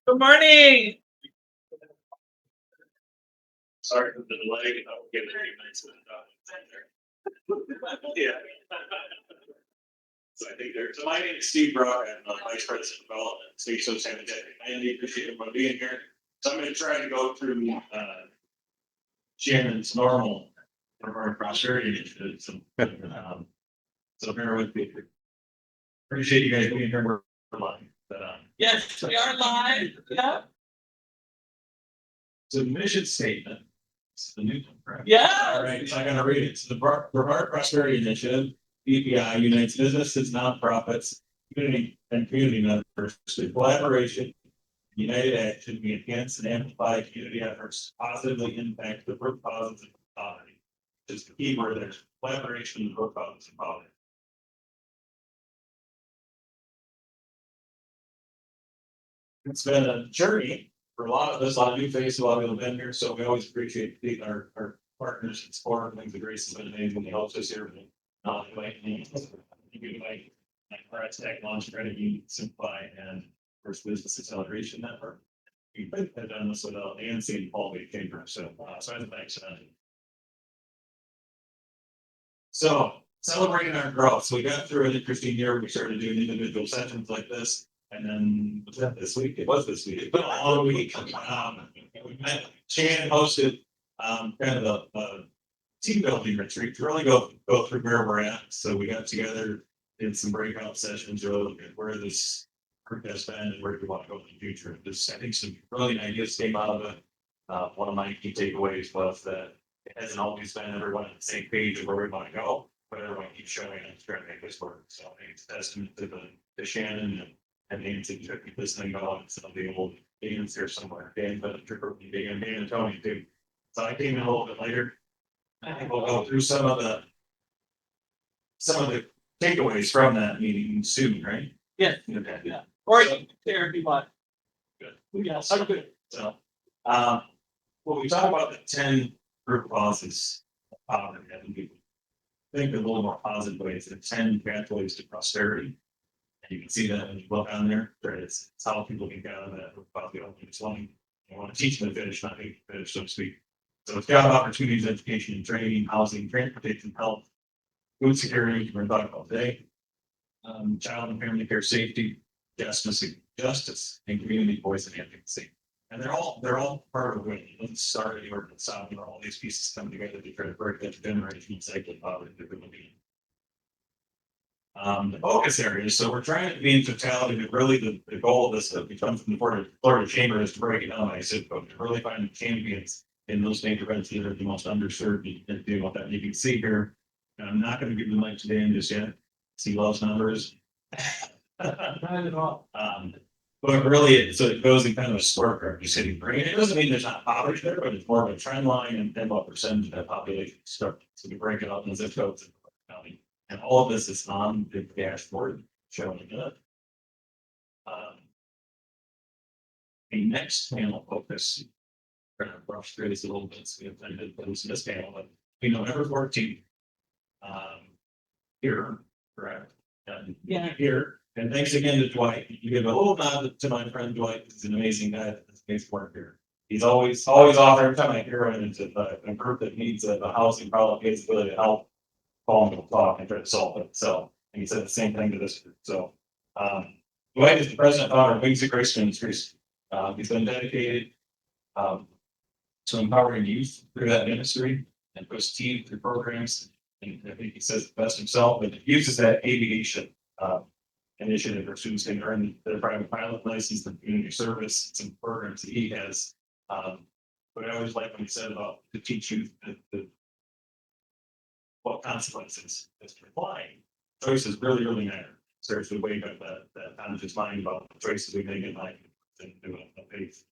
Good morning. Sorry for the delay. I'll give it a few minutes to the Yeah. So I think there. So my name is Steve Brock. I'm Vice President of Development, State Associated Deputy. I really appreciate everyone being here. So I'm going to try to go through Shannon's normal Brevard prosperity initiative. So bear with me. Appreciate you guys being here. We're live. But, yes, we are live. Yeah. So the mission statement. It's the new one, correct? Yeah. All right, so I gotta read it. So the Brevard Prosperity Initiative, BPI, unites businesses, nonprofits, community members through collaboration, united action. We enhance and amplify community efforts to positively impact the root causes of poverty. Which is the key word there. Collaboration and root causes of poverty. It's been a journey for a lot of us, a lot of new faces, a lot of people have been here, so we always appreciate our partners and support. I think the Grace has been amazing. He helps us here. You like our tech launch credit union, Simplify, and First Business Acceleration Network. We have done this without Nancy and Paul Chamber, so I thanks for that. So celebrating our growth. So we got through an interesting year. We started doing individual sessions like this. And then was that this week? It was this week. It's been a long week. We met. Shannon hosted kind of a team building retreat to really go through where we're at. So we got together, did some breakout sessions, really look at where this group has been and where we want to go in the future. This, I think, some brilliant ideas came out of it. One of my key takeaways was that it hasn't always been everyone on the same page of where we want to go, but everyone keeps showing and trying to make this work. So I think it's a testament to Shannon and Nancy to keep this thing going. Some of the old Dan's here somewhere. Dan, but Dan and Tony too. So I came in a little bit later. I think we'll go through some of the takeaways from that meeting soon, right? Yeah. Okay. Yeah. Or there if you want. Good. Yes. I'm good. So, well, we talk about the 10 root causes of poverty. I think we think a little more positive ways. The 10 pathways to prosperity. And you can see that when you look on there. It's how people can get out of that root cause. It's one you want to teach them to finish, not make them finish, so to speak. So it's job opportunities, education and training, housing, transportation, health, food security, we're talking about today. Child and family care safety, justice, and community voice and advocacy. And they're all part of it. Let's start anywhere from the south where all these pieces come together to try to break that generational cycle of poverty that we're living in. The focus areas. So we're trying to be in totality, but really the goal of this that we come from the Florida Chamber is to break it down by zip code, to really find the champions in those neighborhoods that are the most underserved and do what that you can see here. And I'm not going to give the mic to Dan just yet. He loves numbers. Not at all. But really, so it goes in kind of a scorecard. You're sitting great. It doesn't mean there's not poverty there, but it's more of a trend line and what percentage of that population start. So we break it up in zip codes in the county. And all of this is on the dashboard showing it. The next panel focus. We're going to brush through this a little bit. So we have time to put this panel, but we November 14th. Here, correct? Yeah, here. And thanks again to Dwight. You give a little nod to my friend Dwight. He's an amazing guy that makes work here. He's always offering every time I hear him into a group that needs a housing problem, he has the ability to help. Call him, talk, and try to solve it. So, and he said the same thing to this group. So, Dwight is the president and founder of Wings of Grace Ministries. He's been dedicated to empowering youth through that ministry and push team through programs. And I think he says it best himself, but he uses that aviation initiative for students to earn their private pilot license, the community service, some programs that he has. But I always like when he said about to teach youth what consequences is for flying. Choices really matter. Starts to wake up that conscious mind about the choices we make in life and do a faith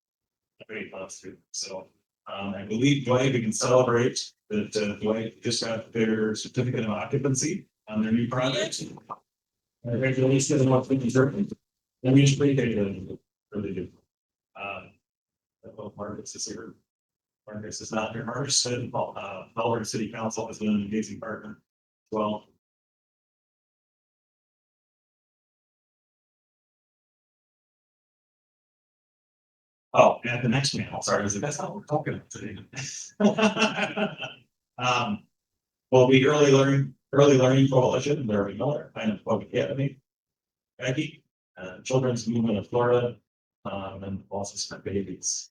through. So I believe Dwight, we can celebrate that Dwight just got their certificate of occupancy on their new project. Congratulations on what things are. And we just appreciate it. Really do. Marcus is here. Marcus is not here. Marcus said, Belleville City Council has been an amazing partner. Well, Oh, and the next panel, sorry, I was like, that's not what we're talking about today. Well, the Early Learning Coalition, Larry Miller, Pine Public Academy, Becky, Children's Movement of Florida, and also Smart Babies.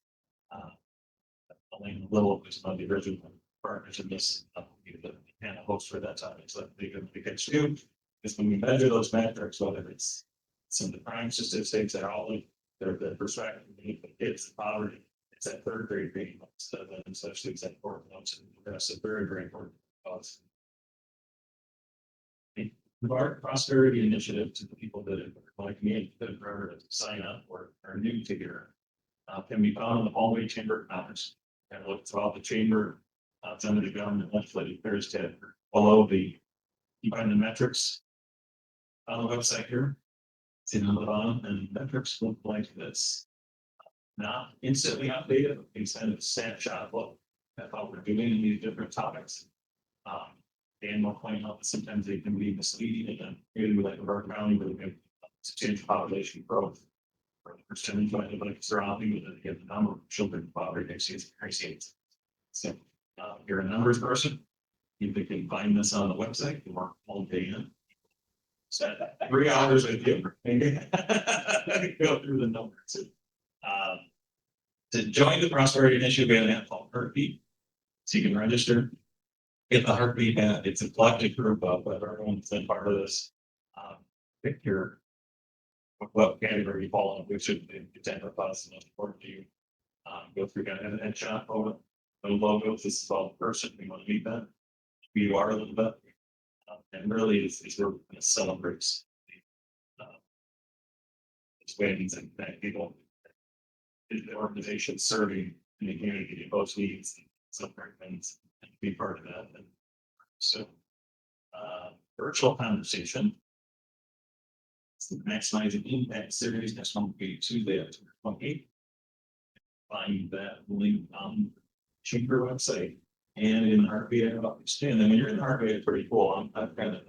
Elaine Little, who's one of the original partners in this, the panel host for that time. So they can do is when we measure those metrics, whether it's some of the crime statistics that are all in their perspective, the kids, poverty, it's that third grade being especially it's important notes and the rest of very, very important cause. Our prosperity initiative to the people that like me that are to sign up or are new to here can be found in the hallway chamber of commerce. And look throughout the chamber, it's under the government legislative affairs tab below you find the metrics on the website here. It's in the bottom, and metrics look like this. Not instantly updated, but it's kind of a snapshot look at how we're doing in these different topics. Dan will point out that sometimes they can be misleading, and maybe like Brevard County, where we have substantial population growth. For the percentage of like surrounding with the number of children in poverty exceeds. So if you're a numbers person, you can find this on the website. You work all day in. Spend 3 hours with you. Go through the numbers. To join the Prosperity Initiative, we have an app called Heartbeat. So you can register. Get the Heartbeat app. It's a collective group of everyone's been part of this. Pick your what category you fall in, which should attend a class and important to you. Go through that and headshot photo, the logo. This is all the person we want to meet that. Who you are a little bit. And really is where we're going to celebrate these wins and that people in the organization serving in the community, both needs and celebrate things and be part of that. And so virtual conversation. It's the Maximizing Impact series. Next one will be Tuesday, October 28th. Find that link on the chamber website and in the Heartbeat. And then when you're in the Heartbeat, it's pretty cool. I've kind of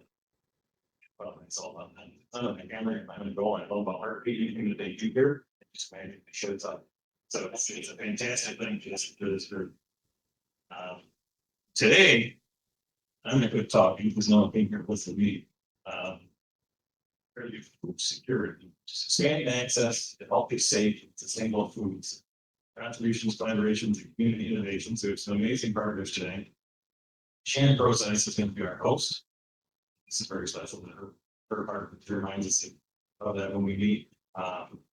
myself on that. It's not on the camera. I'm going to go and know about Heartbeat. Anything that they do here, it just magically shows up. So it's a fantastic thing just for this group. Today, I'm going to quit talking because no one came here to listen to me. Food security, expanding access to healthy, safe, sustainable foods, contributions, collaborations, and community innovation. So it's an amazing partners today. Shannon Process is going to be our host. This is very special to her part. She reminds us of that when we meet.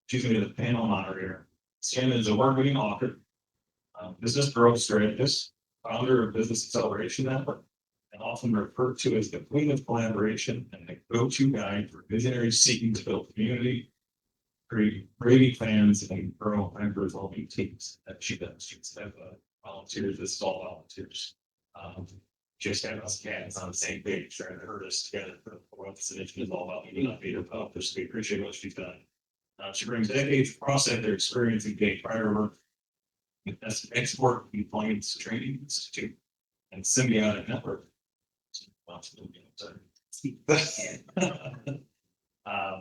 She's going to be the panel moderator. Shannon is a award-winning author, business growth strategist, founder of Business Acceleration Network, and often referred to as the queen of collaboration and the go-to guide for visionaries seeking to build community, create raving fans, and grow ever-evolving teams. That she does. She's have volunteers. This is all volunteers. Just have us cats on the same page, trying to herd us together for what this initiative is all about. We not be her so we appreciate what she's done. She brings decades of cross-sector experience in gate prior work with Export Compliance Training Institute and Symbiotic Network.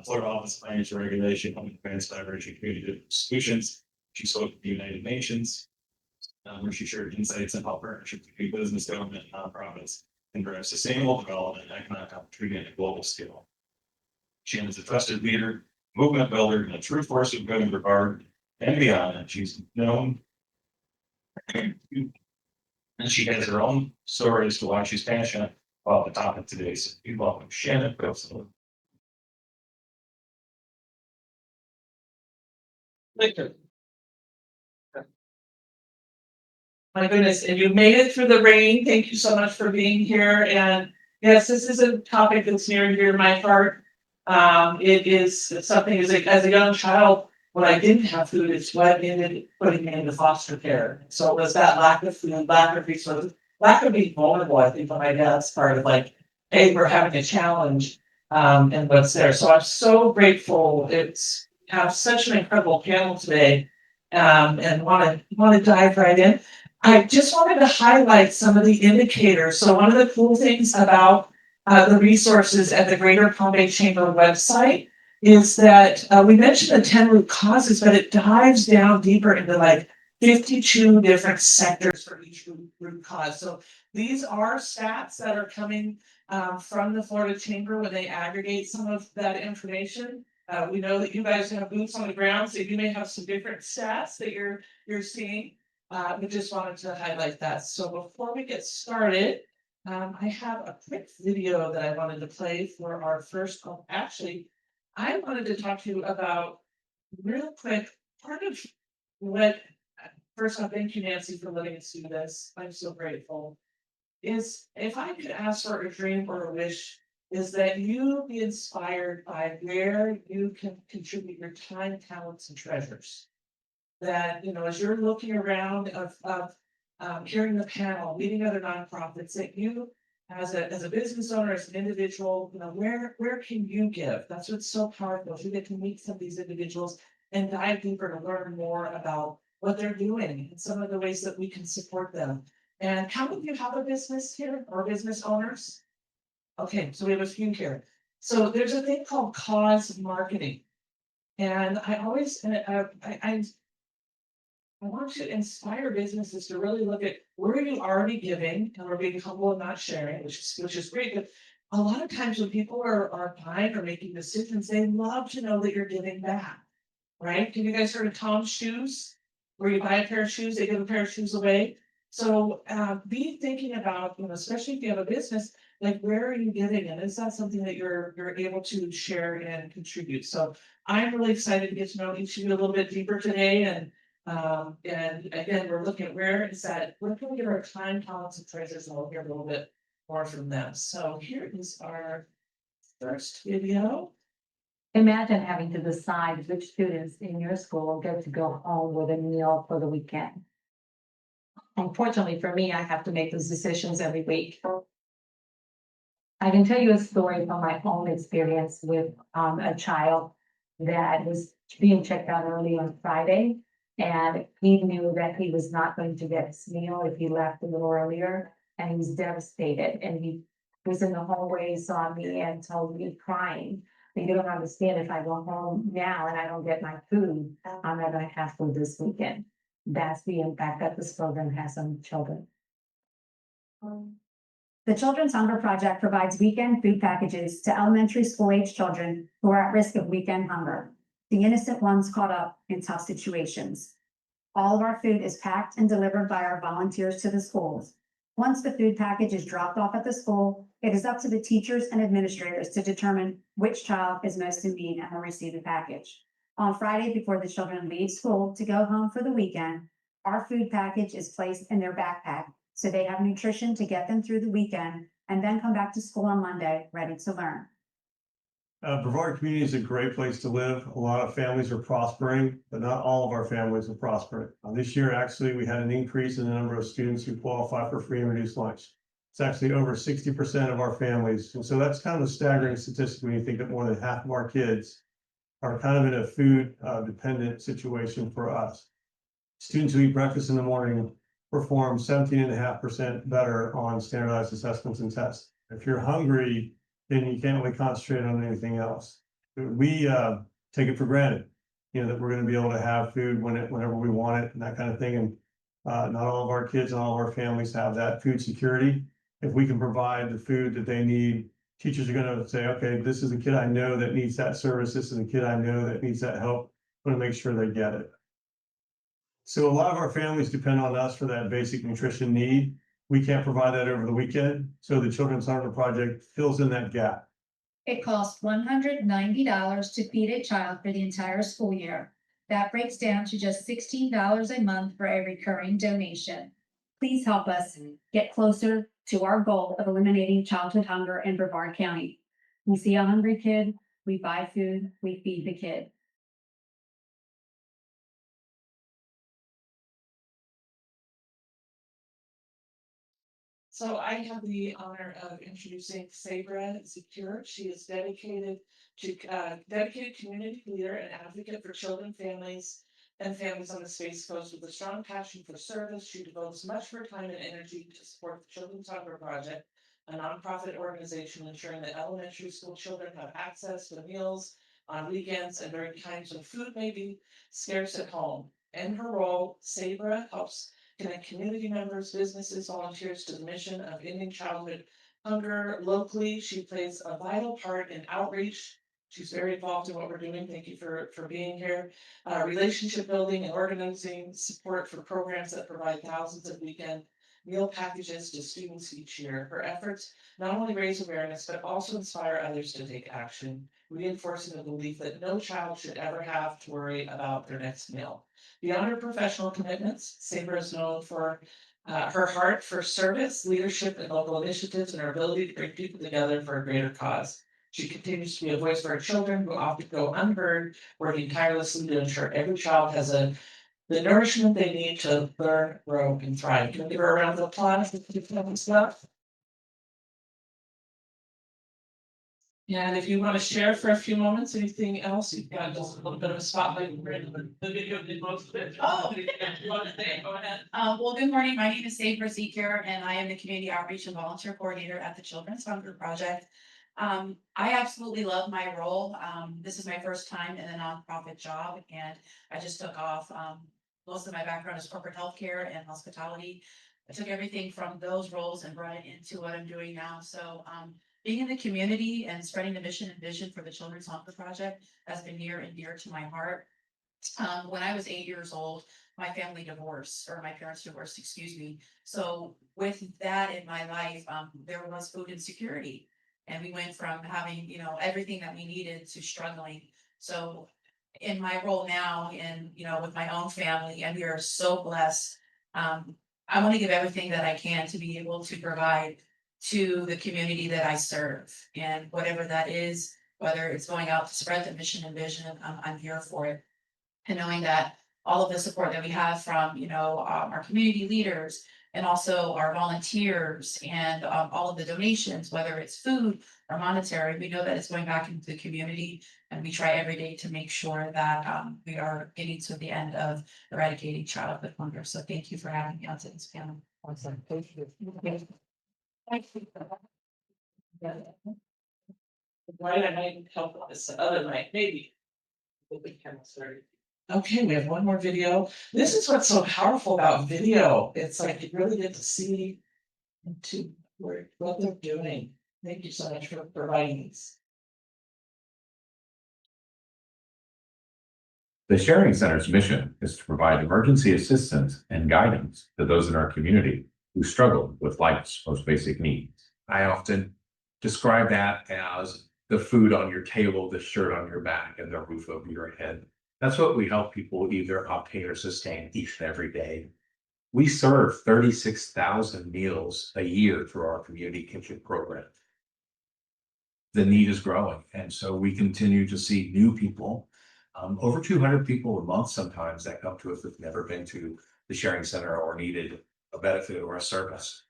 Florida Office of Financial Regulation, Advanced Collaboration, Community Solutions. She spoke at the United Nations, where she shared insights on how partnerships between business, government, nonprofits can drive sustainable development and economic opportunity at a global scale. Shannon is a trusted leader, movement builder, and a true force of good in Brevard and beyond. And she's known, and she has her own story as to why she's passionate about the topic today. So we welcome Shannon Wilson. Victor. My goodness, and you made it through the rain. Thank you so much for being here. And yes, this is a topic that's near and dear to my heart. It is something as a young child, when I didn't have food, it's what ended putting me into foster care. So it was that lack of food, lack of resources, lack of being vulnerable, I think, on my dad's part of like, hey, we're having a challenge, and what's there. So I'm so grateful. It's have such an incredible panel today, and want to dive right in. I just wanted to highlight some of the indicators. So one of the cool things about the resources at the Greater Palm Bay Chamber website is that we mentioned the 10 root causes, but it dives down deeper into like 52 different sectors for each root cause. So these are stats that are coming from the Florida Chamber when they aggregate some of that information. We know that you guys have boots on the ground, so you may have some different stats that you're seeing. We just wanted to highlight that. So before we get started, I have a quick video that I wanted to play for our first. Oh, actually, I wanted to talk to you about real quick part of what. First off, thank you, Nancy, for letting us do this. I'm so grateful. Is if I could ask for a dream or a wish, is that you be inspired by where you can contribute your time, talents, and treasures. That as you're looking around hearing the panel, meeting other nonprofits, that you as a business owner, as an individual, where can you give? That's what's so powerful. You get to meet some of these individuals and dive deeper to learn more about what they're doing and some of the ways that we can support them. And how many of you have a business here or business owners? Okay, so we have a few here. So there's a thing called cause marketing. And I always, I want to inspire businesses to really look at where are you already giving, and we're being humble and not sharing, which is great. But a lot of times when people are buying or making decisions, they love to know that you're giving back, right? Have you guys heard of Tom's Shoes? Where you buy a pair of shoes, they give a pair of shoes away. So be thinking about, especially if you have a business, like where are you giving, and is that something that you're able to share and contribute? So I'm really excited to get to know each of you a little bit deeper today, and again, we're looking at where can we get our time, talents, and treasures, and we'll hear a little bit more from them. So here is our first video. Imagine having to decide which students in your school get to go home with a meal for the weekend. Unfortunately for me, I have to make those decisions every week. I can tell you a story from my own experience with a child that was being checked out early on Friday. And he knew that he was not going to get his meal if he left a little earlier. And he was devastated. And he was in the hallway, saw me and told me crying. You don't understand, if I go home now and I don't get my food, I'm not going to have food this weekend. That's the impact that this program has on children. The Children's Hunger Project provides weekend food packages to elementary school age children who are at risk of weekend hunger, the innocent ones caught up in tough situations. All of our food is packed and delivered by our volunteers to the schools. Once the food package is dropped off at the school, it is up to the teachers and administrators to determine which child is most in need and will receive the package. On Friday, before the children leave school to go home for the weekend, our food package is placed in their backpack so they have nutrition to get them through the weekend and then come back to school on Monday ready to learn. Brevard community is a great place to live. A lot of families are prospering, but not all of our families are prospering. This year, actually, we had an increase in the number of students who qualify for free and reduced lunch. It's actually over 60% of our families. And so that's kind of a staggering statistic when you think that more than half of our kids are kind of in a food dependent situation for us. Students who eat breakfast in the morning perform 17.5% better on standardized assessments and tests. If you're hungry, then you can't really concentrate on anything else. We take it for granted, that we're going to be able to have food whenever we want it and that kind of thing. And not all of our kids and all of our families have that food security. If we can provide the food that they need, teachers are going to say, okay, this is a kid I know that needs that service. This is a kid I know that needs that help. I'm going to make sure they get it. So a lot of our families depend on us for that basic nutrition need. We can't provide that over the weekend, so the Children's Hunger Project fills in that gap. It costs $190 to feed a child for the entire school year. That breaks down to just $16 a month for a recurring donation. Please help us get closer to our goal of eliminating childhood hunger in Brevard County. We see a hungry kid, we buy food, we feed the kid. So I have the honor of introducing Sabra Secure. She is dedicated community leader and advocate for children, families, and families on the Space Coast with a strong passion for service. She devotes much of her time and energy to support the Children's Hunger Project, a nonprofit organization ensuring that elementary school children have access to meals on weekends and during times when food may be scarce at home. In her role, Sabra helps connect community members, businesses, volunteers to the mission of ending childhood hunger locally. She plays a vital part in outreach. She's very involved in what we're doing. Thank you for being here. Relationship building and organizing support for programs that provide thousands of weekend meal packages to students each year. Her efforts not only raise awareness, but also inspire others to take action, reinforcing the belief that no child should ever have to worry about their next meal. Beyond her professional commitments, Saber is known for her heart for service, leadership, and local initiatives, and her ability to bring people together for a greater cause. She continues to be a voice for our children who often go unheard, working tirelessly to ensure every child has the nourishment they need to learn, grow, and thrive. Can we give her a round of applause? And if you want to share for a few moments, anything else, you've got just a little bit of a spotlight. The video did most of it. Oh, you want to say, go ahead. Well, good morning. My name is Sabra Zeker, and I am the Community Outreach and Volunteer Coordinator at the Children's Hunger Project. I absolutely love my role. This is my first time in a nonprofit job, and I just took off. Most of my background is corporate healthcare and hospitality. I took everything from those roles and brought it into what I'm doing now. So, being in the community and spreading the mission and vision for the Children's Hunger Project has been near and dear to my heart. When I was 8 years old, my family divorced, or my parents divorced, excuse me. So with that in my life, there was food insecurity. And we went from having, everything that we needed to struggling. So in my role now in, with my own family, and we are so blessed. I want to give everything that I can to be able to provide to the community that I serve. And whatever that is, whether it's going out to spread the mission and vision, I'm here for it. And knowing that all of the support that we have from, our community leaders and also our volunteers and all of the donations, whether it's food or monetary, we know that it's going back into the community. And we try every day to make sure that we are getting to the end of eradicating childhood hunger. So thank you for having me on today's panel. Awesome. Thank you. Thank you. Right, I might help with this other night, maybe. Okay, we have one more video. This is what's so powerful about video. It's like you really get to see into what they're doing. Thank you so much for providing these. The Sharing Center's mission is to provide emergency assistance and guidance to those in our community who struggle with life's most basic needs. I often describe that as the food on your table, the shirt on your back, and the roof over your head. That's what we help people either obtain or sustain each and every day. We serve 36,000 meals a year through our community kitchen program. The need is growing, and so we continue to see new people. Over 200 people a month sometimes that come to us that've never been to the Sharing Center or needed a benefit or a service.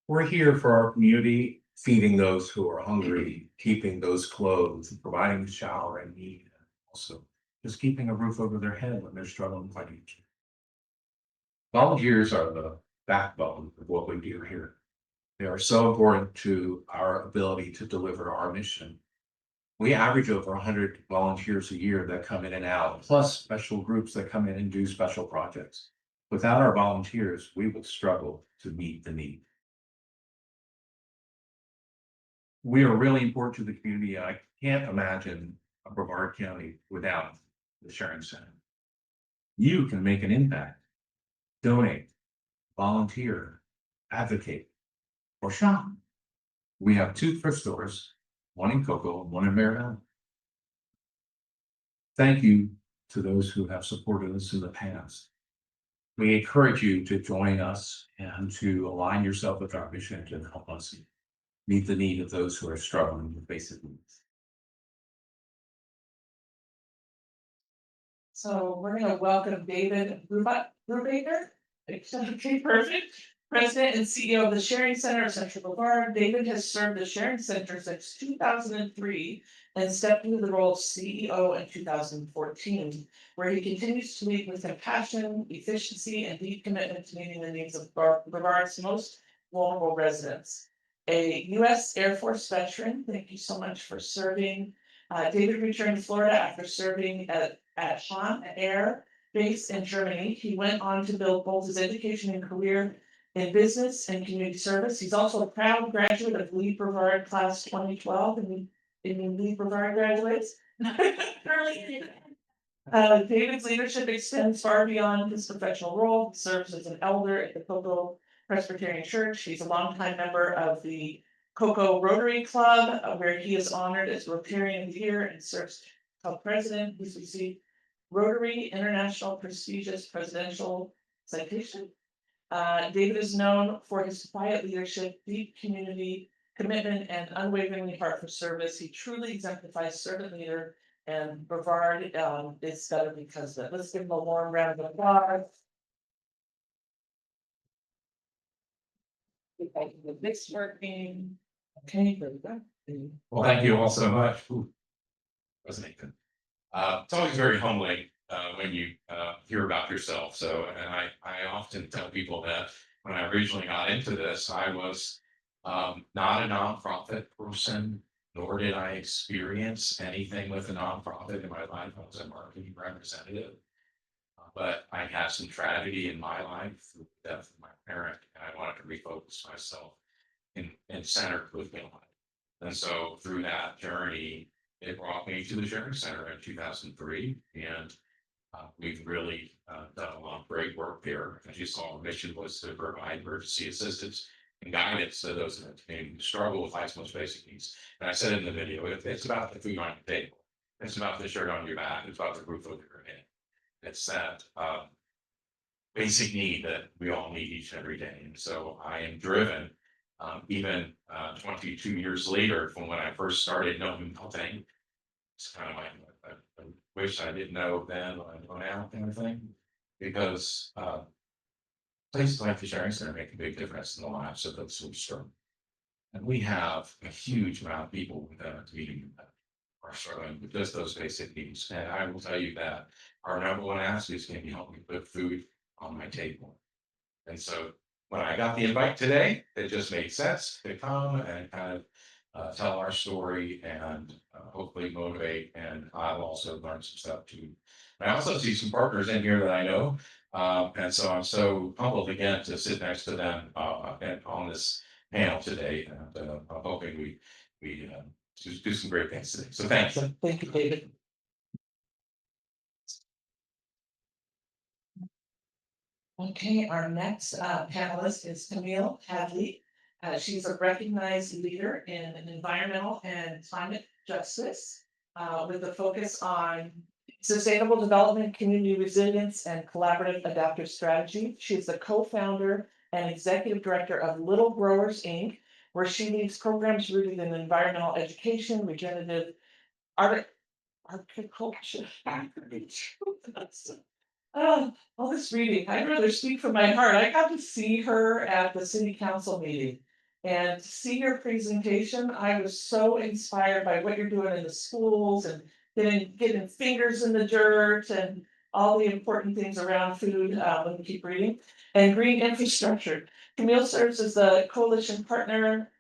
We're here for our community, feeding those who are hungry, keeping those clothes, providing the shower and need, and also just keeping a roof over their head when they're struggling financially. Volunteers are the backbone of what we do here. They are so important to our ability to deliver our mission. We average over 100 volunteers a year that come in and out, plus special groups that come in and do special projects. Without our volunteers, we would struggle to meet the need. We are really important to the community. I can't imagine a Brevard County without the Sharing Center. You can make an impact, donate, volunteer, advocate, or shop. We have 2 thrift stores, one in Cocoa and one in Maryland. Thank you to those who have supported us in the past. We encourage you to join us and to align yourself with our mission to help us meet the need of those who are struggling with basic needs. So we're going to welcome David Brubaker. Okay, perfect. President and CEO of the Sharing Center of Central Brevard. David has served the Sharing Center since 2003 and stepped into the role of CEO in 2014, where he continues to lead with compassion, efficiency, and deep commitment to meeting the needs of Brevard's most vulnerable residents. A U.S. Air Force veteran, thank you so much for serving David returned to Florida after serving at Hahn Air Base in Germany. He went on to build both his education and career in business and community service. He's also a proud graduate of Lee Brevard Class 2012, and Lee Brevard graduates. David's leadership extends far beyond his professional role. He serves as an elder at the Cocoa Presbyterian Church. He's a longtime member of the Cocoa Rotary Club, where he is honored as Rotarian of the Year and serves as president. He's received Rotary International prestigious presidential citation. David is known for his quiet leadership, deep community commitment, and unwavering heart for service. He truly exemplifies servant leader, and Brevard is better because of it. Let's give him a warm round of applause. The mix working. Okay, there we go. Well, thank you all so much. Ooh, wasn't Nathan. It's always very humbling when you hear about yourself. So, and I often tell people that when I originally got into this, I was not a nonprofit person, nor did I experience anything with a nonprofit in my life. I was a marketing representative. But I had some tragedy in my life through the death of my parent, and I wanted to refocus myself in centered with God. And so through that journey, it brought me to the Sharing Center in 2003, and we've really done a lot of great work there. As you saw, our mission was to provide emergency assistance and guidance to those in the community who struggle with life's most basic needs. And I said in the video, it's about the food on your table, it's about the shirt on your back, it's about the roof over your head. It's that basic need that we all need each and every day. And so I am driven, even 22 years later from when I first started knowing nothing. It's kind of like, I wish I didn't know then what I know now kind of thing. Because places like the Sharing Center make a big difference in the lives of those who struggle. And we have a huge amount of people within our community that are struggling with just those basic needs. And I will tell you that our number one ask is, can you help me put food on my table? And so when I got the invite today, it just made sense to come and kind of tell our story and hopefully motivate. And I'll also learn some stuff too. I also see some partners in here that I know. And so I'm so humbled again to sit next to them and on this panel today. And I'm hoping we do some great things today. So thanks. Thank you, David. Okay, our next panelist is Camille Hadley. She's a recognized leader in environmental and climate justice with a focus on sustainable development, community resilience, and collaborative adaptive strategy. She's the co-founder and executive director of Little Growers, Inc., where she leads programs rooted in environmental education, regenerative agriculture. All this reading, I'd rather speak from my heart. I got to see her at the city council meeting and to see her presentation. I was so inspired by what you're doing in the schools and getting fingers in the dirt and all the important things around food when we keep reading. And green infrastructure. Camille serves as the coalition partner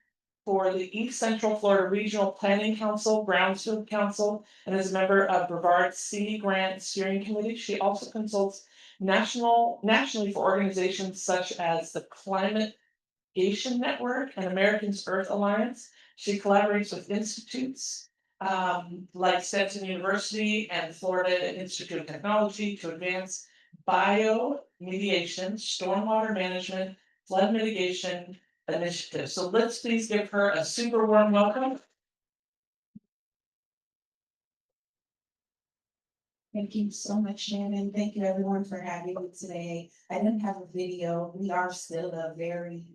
for the East Central Florida Regional Planning Council, Brownsfield Council, and is a member of Brevard Sea Grant Steering Committee. She also consults nationally for organizations such as the Climate Network and Americans Earth Alliance. She collaborates with institutes like Stetson University and Florida Institute of Technology to advance biomediation, stormwater management, flood mitigation initiatives. So let's please give her a super warm welcome. Thank you so much, Shannon. Thank you everyone for having me today. I didn't have a video. We are still a very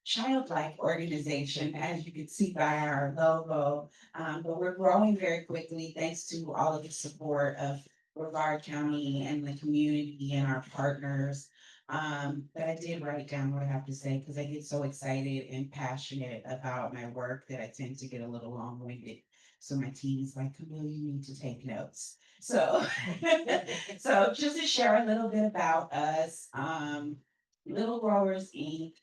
childlike organization, as you can see by our logo. But we're growing very quickly thanks to all of the support of Brevard County and the community and our partners. But I did write down what I have to say because I get so excited and passionate about my work that I tend to get a little long-winded. So my team is like, Camille, you need to take notes. So, so just to share a little bit about us, Little Growers Inc.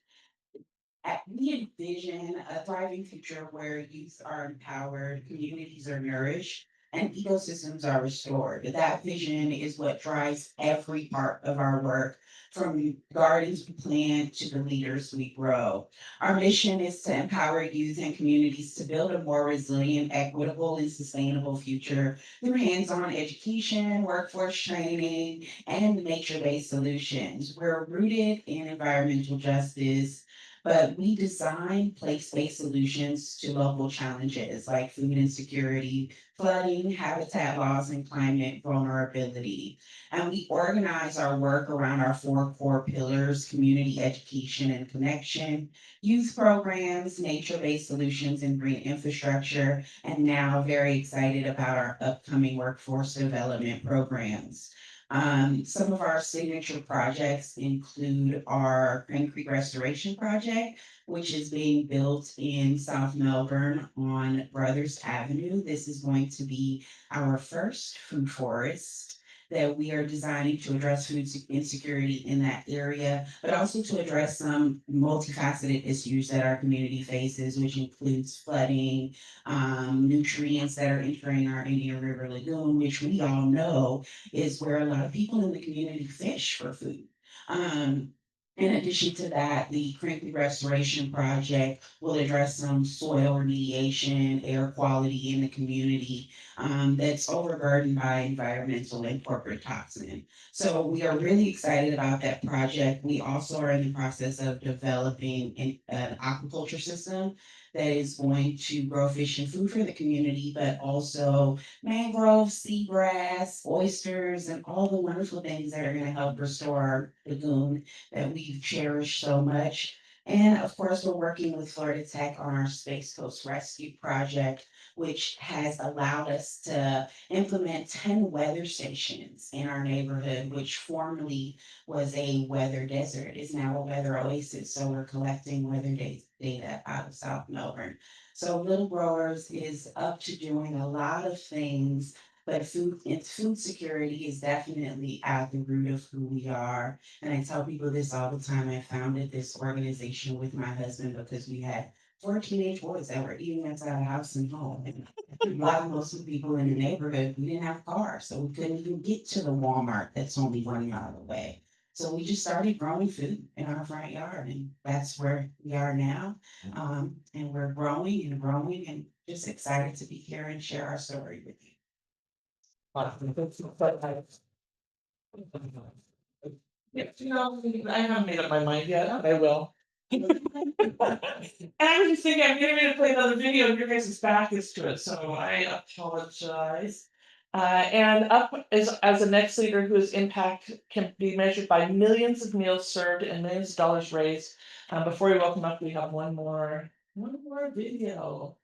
We envision a thriving future where youth are empowered, communities are nourished, and ecosystems are restored. That vision is what drives every part of our work, from gardens we plant to the leaders we grow. Our mission is to empower youth and communities to build a more resilient, equitable, and sustainable future through hands-on education, workforce training, and nature-based solutions. We're rooted in environmental justice, but we design place-based solutions to local challenges like food insecurity, flooding, habitat loss, and climate vulnerability. And we organize our work around our four core pillars: community education and connection, youth programs, nature-based solutions, and green infrastructure. And now very excited about our upcoming workforce development programs. Some of our signature projects include our Crane Creek Restoration Project, which is being built in South Melbourne on Brothers Avenue. This is going to be our first food forest that we are designing to address food insecurity in that area, but also to address some multifaceted issues that our community faces, which includes flooding, nutrients that are entering our Indian River Lagoon, which we all know is where a lot of people in the community fish for food. In addition to that, the Crinkly Restoration Project will address some soil remediation, air quality in the community that's overburdened by environmental and corporate toxin. So we are really excited about that project. We also are in the process of developing an aquaculture system that is going to grow fish and food for the community, but also mangroves, seagrass, oysters, and all the wonderful things that are going to help restore our lagoon that we've cherished so much. And of course, we're working with Florida Tech on our Space Coast Rescue Project, which has allowed us to implement 10 weather stations in our neighborhood, which formerly was a weather desert, is now a weather oasis. So we're collecting weather data out of South Melbourne. So Little Growers is up to doing a lot of things, but food security is definitely at the root of who we are. And I tell people this all the time. I founded this organization with my husband because we had 4 teenage boys that were eating outside the house and home. And like most of the people in the neighborhood, we didn't have cars, so we couldn't even get to the Walmart that's only 1 mile away. So we just started growing food in our front yard, and that's where we are now. And we're growing and just excited to be here and share our story with you. Yeah, I haven't made up my mind yet, but I will. And I was just thinking, I'm getting ready to play another video, and your guys' back is to it, so I apologize. And up is as the next leader whose impact can be measured by millions of meals served and millions of dollars raised. Before we welcome up, we have one more video.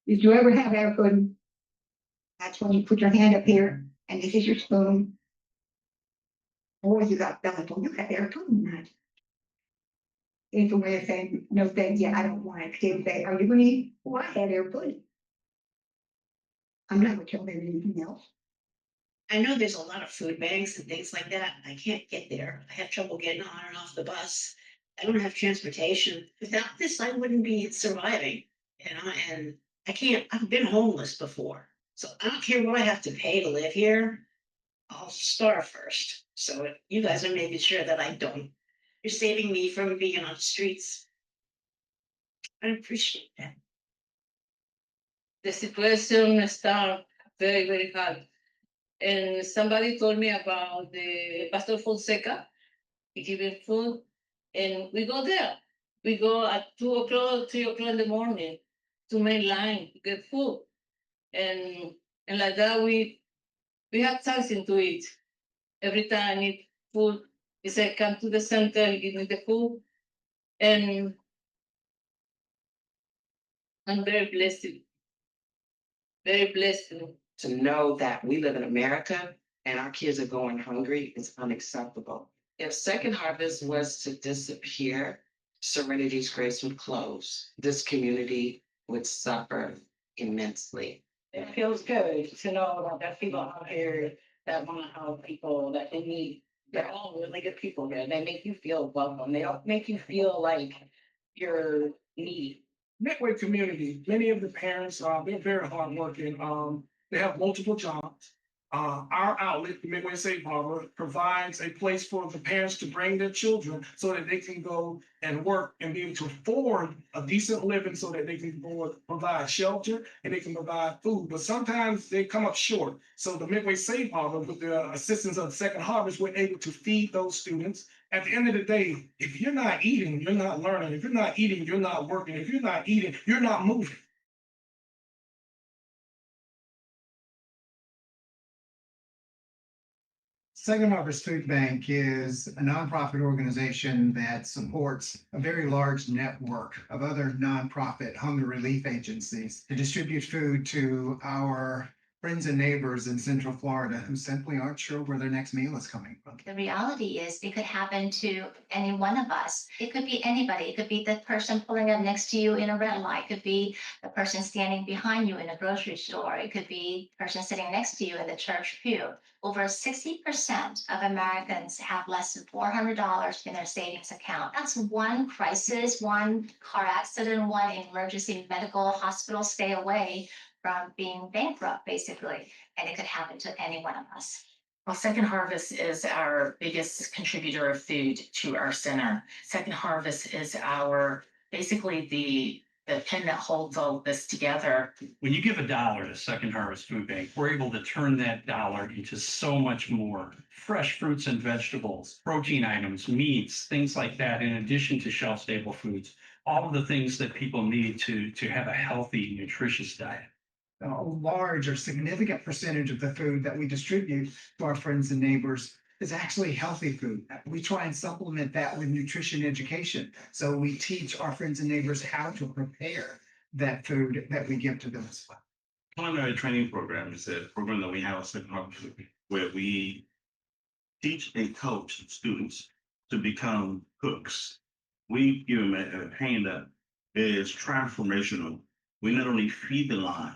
Did you ever have air pudding? That's when you put your hand up here and this is your spoon. Or you got belly button, you have air pudding tonight. It's a way of saying, no, thank you, I don't want it. They would say, are you gonna eat? Well, I had air pudding. I'm not gonna tell them anything else. I know there's a lot of food banks and things like that. I can't get there. I have trouble getting on and off the bus. I don't have transportation. Without this, I wouldn't be surviving, and I've been homeless before. So I don't care what I have to pay to live here. I'll starve first. So you guys are making sure that I don't. You're saving me from being on the streets. I appreciate that. The situation está very, very hard. And somebody told me about the Pastor Fonseca, he giving food, and we go there. We go at 2 o'clock, 3 o'clock in the morning to main line to get food. And like that we have something to eat. Every time I need food, he said, come to the center and give me the food. And I'm very blessed. Very blessed. To know that we live in America and our kids are going hungry is unacceptable. If Second Harvest was to disappear, Serenity's Grace would close. This community would suffer immensely. It feels good to know that there's people out here that want to help people that they need. They're all really good people here. They make you feel welcome. They don't make you feel like you're needy. Midway community, many of the parents, they're very hardworking. They have multiple jobs. Our outlet, the Midway Safe Harbor, provides a place for the parents to bring their children so that they can go and work and be able to afford a decent living so that they can provide shelter and they can provide food. But sometimes they come up short. So the Midway Safe Harbor, with the assistance of Second Harvest, we're able to feed those students. At the end of the day, if you're not eating, you're not learning. If you're not eating, you're not working. If you're not eating, you're not moving. Second Harvest Food Bank is a nonprofit organization that supports a very large network of other nonprofit hunger relief agencies to distribute food to our friends and neighbors in Central Florida who simply aren't sure where their next meal is coming from. The reality is it could happen to any one of us. It could be anybody. It could be the person pulling up next to you in a red light. It could be the person standing behind you in a grocery store. It could be the person sitting next to you in the church pew. Over 60% of Americans have less than $400 in their savings account. That's one crisis, one car accident, one emergency medical hospital stay away from being bankrupt, basically. And it could happen to any one of us. Well, Second Harvest is our biggest contributor of food to our center. Second Harvest is basically the pin that holds all of this together. When you give $1 to Second Harvest Food Bank, we're able to turn that dollar into so much more. Fresh fruits and vegetables, protein items, meats, things like that, in addition to shelf-stable foods, all of the things that people need to have a healthy, nutritious diet. A large or significant percentage of the food that we distribute to our friends and neighbors is actually healthy food. We try and supplement that with nutrition education. So we teach our friends and neighbors how to prepare that food that we give to them as well. Culinary training program is a program that we have at Second Harvest where we teach and coach students to become cooks. We give them a hand that is transformational. We not only feed the line,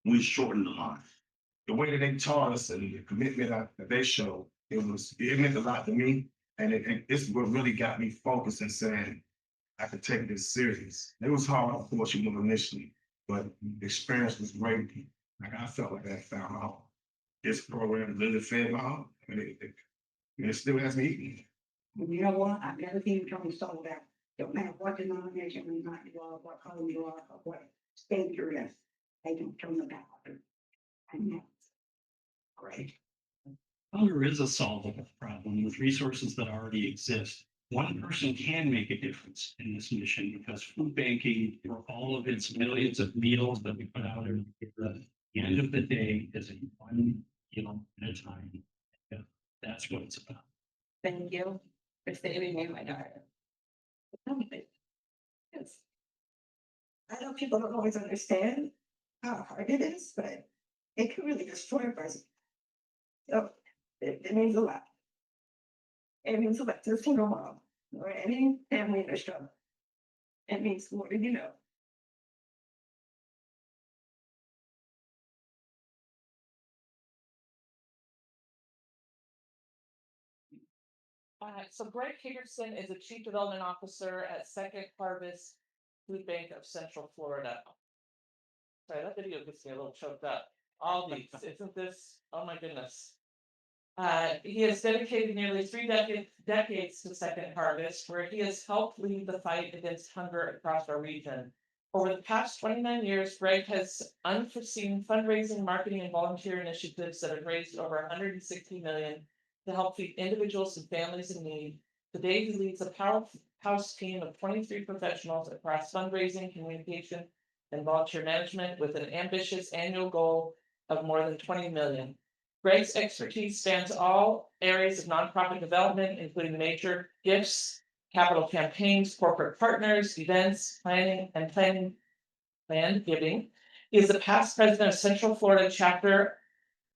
we shorten the line. The way that they taught us and the commitment that they showed, it meant a lot to me. And it's what really got me focused and saying, I could take this serious. It was hard, of course, initially, but the experience was great. Like I felt like I found out. This program really fed my heart, and it still has me eating. You know what? I've never seen Tony sold out. Don't matter what denomination you are, what color you are, or what state you're in. They don't turn the back on it. And that's great. Hunger is a solvable problem with resources that already exist. One person can make a difference in this mission because food banking, for all of its millions of meals that we put out every year, at the end of the day is a one meal at a time. Yeah, that's what it's about. Thank you for saving me my daughter. Yes. I know people don't always understand how hard it is, but it can really destroy a person. So it means a lot. It means a lot to a single mom or any family in a struggle. It means more than you know. So Greg Peterson is the Chief Development Officer at Second Harvest Food Bank of Central Florida. Sorry, that video gets me a little choked up. All these, isn't this? Oh my goodness. He has dedicated nearly three decades to Second Harvest, where he has helped lead the fight against hunger across our region. Over the past 29 years, Greg has unforeseen fundraising, marketing, and volunteer initiatives that have raised over 160 million to help feed individuals and families in need. Today, he leads a powerhouse team of 23 professionals across fundraising, communication, and volunteer management with an ambitious annual goal of more than 20 million. Greg's expertise spans all areas of nonprofit development, including nature, gifts, capital campaigns, corporate partners, events, planning, and planned giving. He is the past president of Central Florida chapter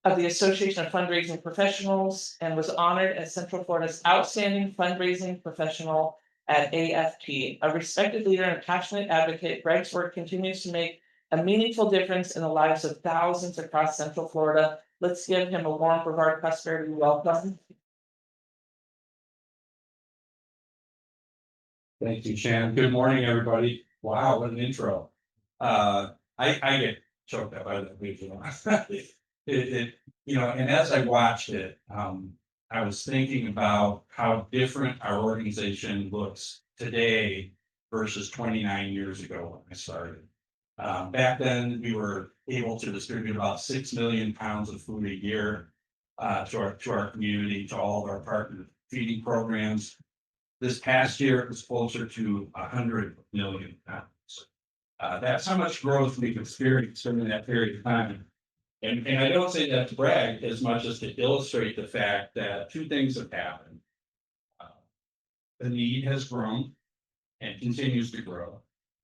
of the Association of Fundraising Professionals and was honored as Central Florida's outstanding fundraising professional at AFP. A respected leader and passionate advocate, Greg's work continues to make a meaningful difference in the lives of thousands across Central Florida. Let's give him a warm Brevard Prosperity welcome. Thank you, Shannon. Good morning, everybody. Wow, what an intro. I get choked up by that video. And as I watched it, I was thinking about how different our organization looks today versus 29 years ago when I started. Back then, we were able to distribute about 6 million pounds of food a year to our community, to all of our partner feeding programs. This past year, it was closer to 100 million pounds. That's how much growth we've experienced during that period of time. And I don't say that to brag as much as to illustrate the fact that two things have happened. The need has grown and continues to grow.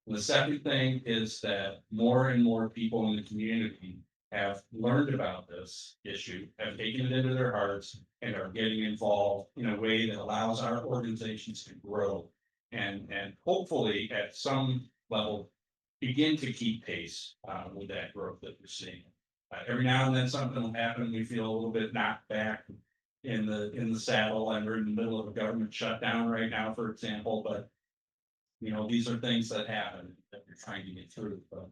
And the second thing is that more and more people in the community have learned about this issue, have taken it into their hearts, and are getting involved in a way that allows our organizations to grow and hopefully at some level begin to keep pace with that growth that we're seeing. Every now and then something will happen, we feel a little bit knocked back in the saddle, and we're in the middle of a government shutdown right now, for example, but these are things that happen that we're trying to get through. But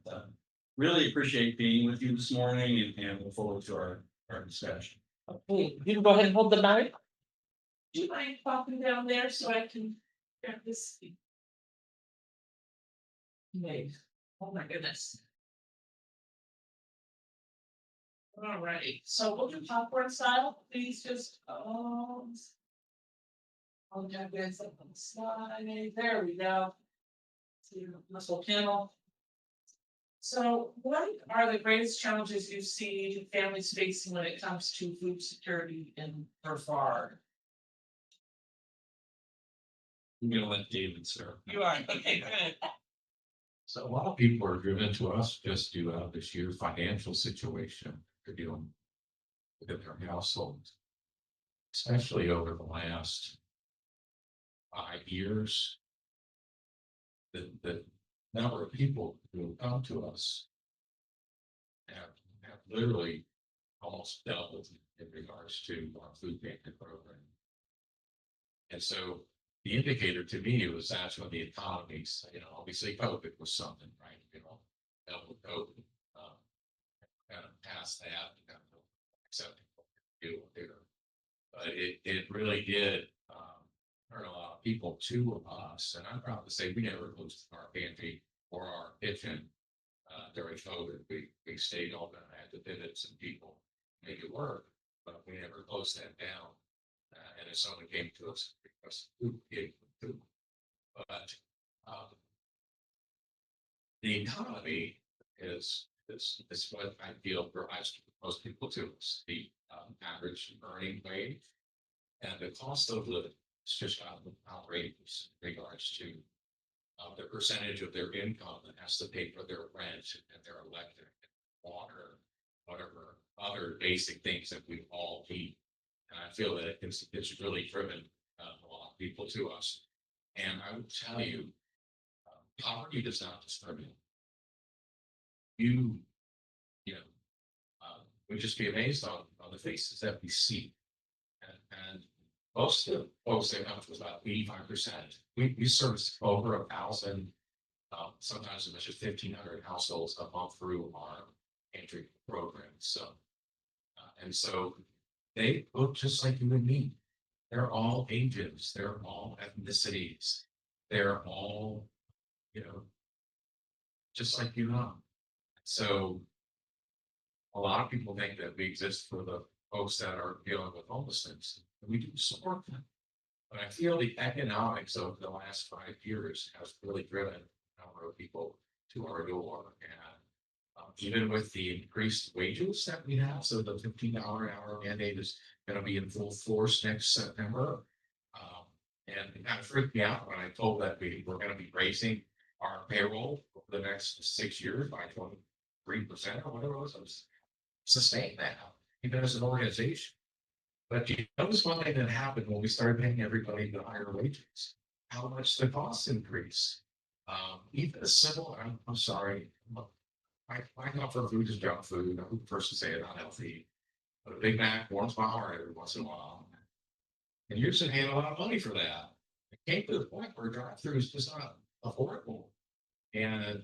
really appreciate being with you this morning and look forward to our discussion. Okay, you can go ahead and hold the mic. Do you mind popping down there so I can grab this? Okay. Oh my goodness. All right, so we'll do popcorn style. Please just I'll have this up on the slide. There we go. See your muscle panel. So what are the greatest challenges you see families facing when it comes to food security in Brevard? I'm gonna let David start. You are, okay, good. So a lot of people are driven to us just due to this year's financial situation they're dealing within their households, especially over the last 5 years. The number of people who come to us have literally almost doubled in regards to our food pantry program. And so the indicator to me was that's when the economies, obviously COVID was something, right? Dealt with COVID, kind of past that, kind of accepting what we do here. But it really did turn a lot of people to us. And I'm proud to say we never closed our pantry or our kitchen during COVID. We stayed open. I had to pivot some people, make it work, but we never closed that down. And if someone came to us and requested food, we gave them food. But the economy is what I feel provides most people to us. The average earning wage and the cost of living is just outrageous in regards to the percentage of their income that has to pay for their rent and their electric, water, whatever other basic things that we all need. And I feel that it's really driven a lot of people to us. And I would tell you, poverty does not discriminate. We just be amazed on the faces that we see. And most of the folks that come to us, about 85%, we service over 1,000, sometimes as much as 1,500 households a month through our pantry program. And so they look just like you and me. They're all ages, they're all ethnicities, they're all, just like you know. So a lot of people think that we exist for the folks that are dealing with homelessness, and we do support them. But I feel the economics of the last 5 years has really driven a number of people to our door. And even with the increased wages that we have, so the $15 an hour mandate is going to be in full force next September. And it kind of freaked me out when I told that we were going to be raising our payroll over the next 6 years by 23% or whatever it was. Sustain that, even as an organization. But you notice one thing that happened when we started paying everybody the higher wages, how much the costs increase. Even a simple, I'm sorry, My comfort food is junk food. I'm the first to say it, not healthy. But a Big Mac warms my heart every once in a while. And you're just paying a lot of money for that. It came to the point where drive-through is just not affordable. And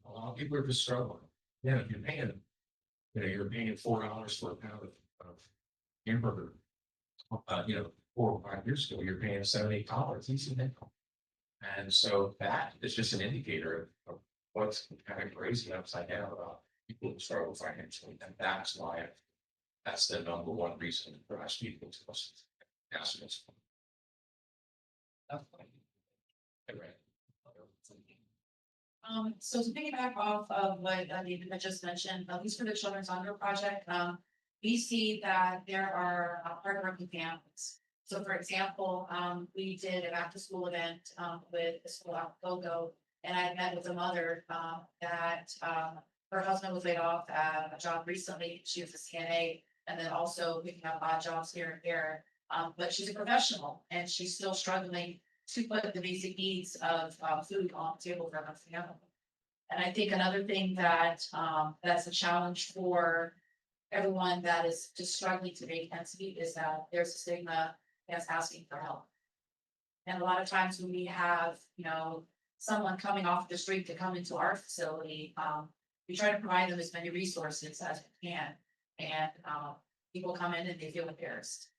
a lot of people are just struggling. Yeah, if you're paying, you're paying $4 for a pound of hamburger. 4 or 5 years ago, you're paying $7, $8 easy nickel. And so that is just an indicator of what's kind of crazy upside down about people who struggle financially. And that's why that's the number one reason that drives people to us. So to piggyback off of what David had just mentioned, at least for the Children's Hunger Project, we see that there are hardworking families. So for example, we did a back to school event with the school out Logo, and I met with a mother that her husband was laid off at a job recently. She was a CNA, and then also picking up odd jobs here and there. But she's a professional, and she's still struggling to put the basic needs of food on the table for her family. And I think another thing that that's a challenge for everyone that is just struggling to make ends meet is that there's a stigma that's asking for help. And a lot of times when we have, someone coming off the street to come into our facility, we try to provide them as many resources as we can. And people come in and they feel embarrassed.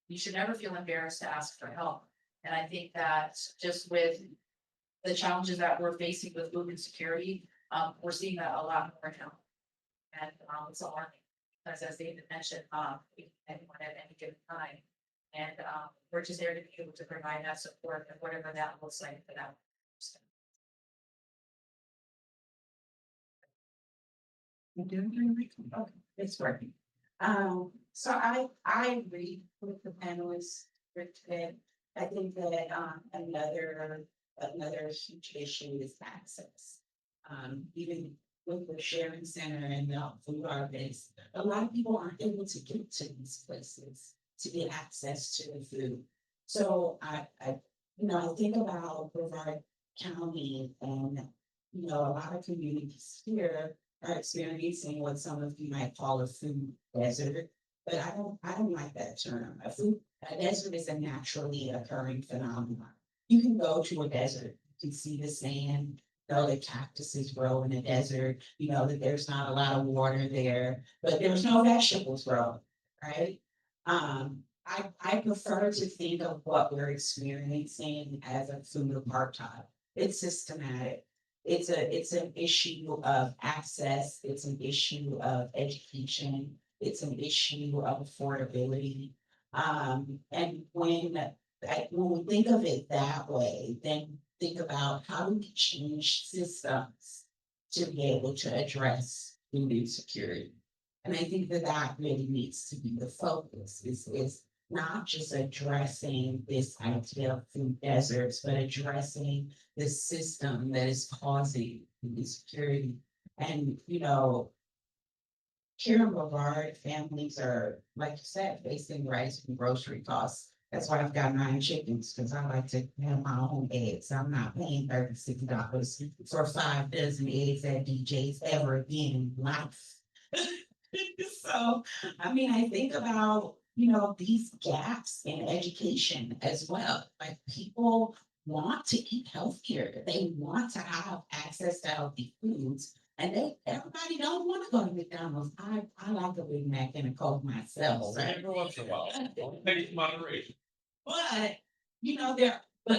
You should never feel embarrassed to ask for help. And I think that just with the challenges that we're facing with food insecurity, we're seeing that a lot more now. And it's alarming, as David mentioned, anyone at any given time. And we're just there to be able to provide that support and whatever that looks like for that person. Okay, it's working. So I agree with the panelists for today. I think that another huge issue is access. Even with the sharing center and the food harvest, a lot of people aren't able to get to these places to get access to the food. So I think about Brevard County and, a lot of communities here are experiencing what some of you might call a food desert. But I don't like that term. A desert is a naturally occurring phenomenon. You can go to a desert, you can see the sand, that cactuses grow in a desert, that there's not a lot of water there, but there's no vegetables growing, right? I prefer to think of what we're experiencing as a food apartheid. It's systematic. It's an issue of access. It's an issue of education. It's an issue of affordability. And when we think of it that way, then think about how do we change systems to be able to address food insecurity. And I think that really needs to be the focus, is not just addressing this idea of food deserts, but addressing the system that is causing food insecurity. And, here in Brevard, families are, like you said, facing rising grocery costs. That's why I've got 9 chickens, because I like to have my own eggs. I'm not paying $36 for 5 dozen eggs at DJ's ever again in life. So, I think about, these gaps in education as well. Like, people want to eat healthier. They want to have access to healthy foods. And everybody don't want to go to McDonald's. I like a Big Mac and a Coke myself. Right? Every once in a while, maybe moderation. But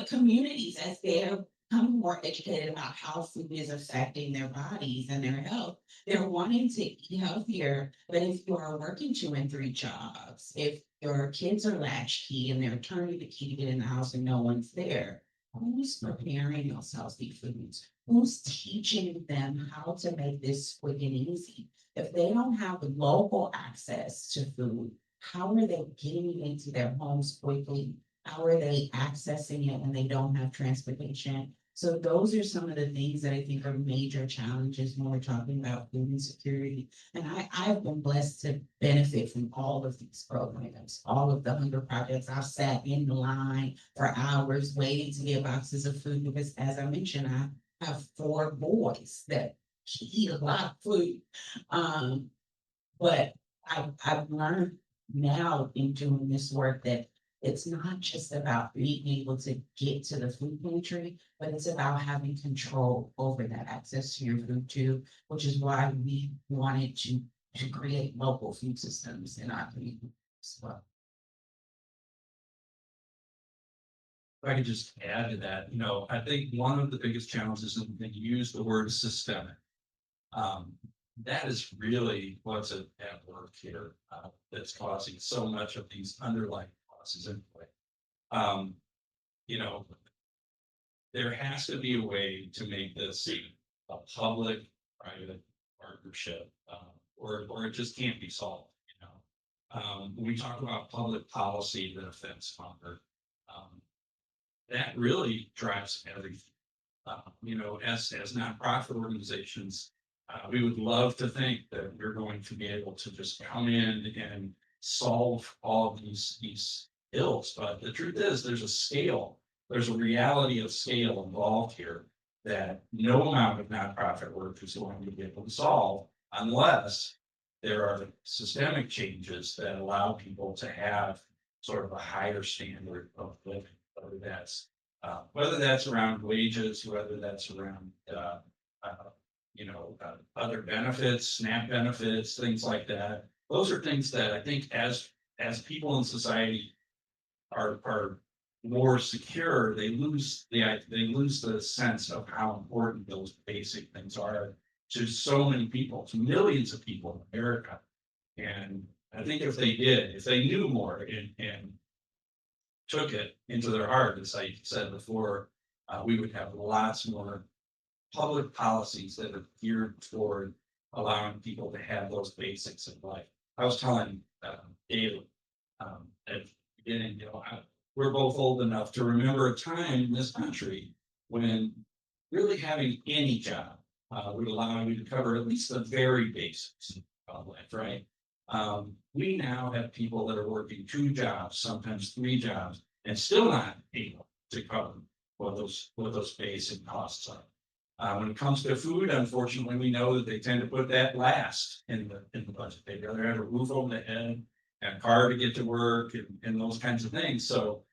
communities, as they're becoming more educated about how food is affecting their bodies and their health, they're wanting to eat healthier. But if you are working 2 and 3 jobs, if your kids are latchkey and they're turning the key to get in the house and no one's there, who's preparing those healthy foods? Who's teaching them how to make this quick and easy? If they don't have local access to food, how are they getting it into their homes quickly? How are they accessing it when they don't have transportation? So those are some of the things that I think are major challenges when we're talking about food insecurity. And I've been blessed to benefit from all of these programs, all of the hunger projects. I've sat in the line for hours waiting to get boxes of food because, as I mentioned, I have 4 boys that eat a lot of food. But I've learned now in doing this work that it's not just about being able to get to the food pantry, but it's about having control over that access to your food too, which is why we wanted to create local food systems in our community as well. If I could just add to that, I think one of the biggest challenges, and you use the word systemic. That is really what's at work here, that's causing so much of these underlying causes in play. You know, there has to be a way to make this a public-private partnership, or it just can't be solved, when we talk about public policy that affects hunger, that really drives everything. As nonprofit organizations, we would love to think that we're going to be able to just come in and solve all these ills, but the truth is, there's a reality of scale involved here that no amount of nonprofit work is going to be able to solve unless there are systemic changes that allow people to have sort of a higher standard of living, whether that's around wages, whether that's around other benefits, SNAP benefits, things like that. Those are things that I think as people in society are more secure, they lose the sense of how important those basic things are to so many people, to millions of people in America. And I think if they knew more and took it into their heart, as I said before, we would have lots more public policies that are geared toward allowing people to have those basics in life. I was telling David at the beginning, we're both old enough to remember a time in this country when really having any job would allow you to cover at least the very basics of life, right? We now have people that are working 2 jobs, sometimes 3 jobs, and still not able to cover what those basic costs are. When it comes to food, unfortunately, we know that they tend to put that last in the budget. They'd rather have a roof over the head and a car to get to work and those kinds of things. So,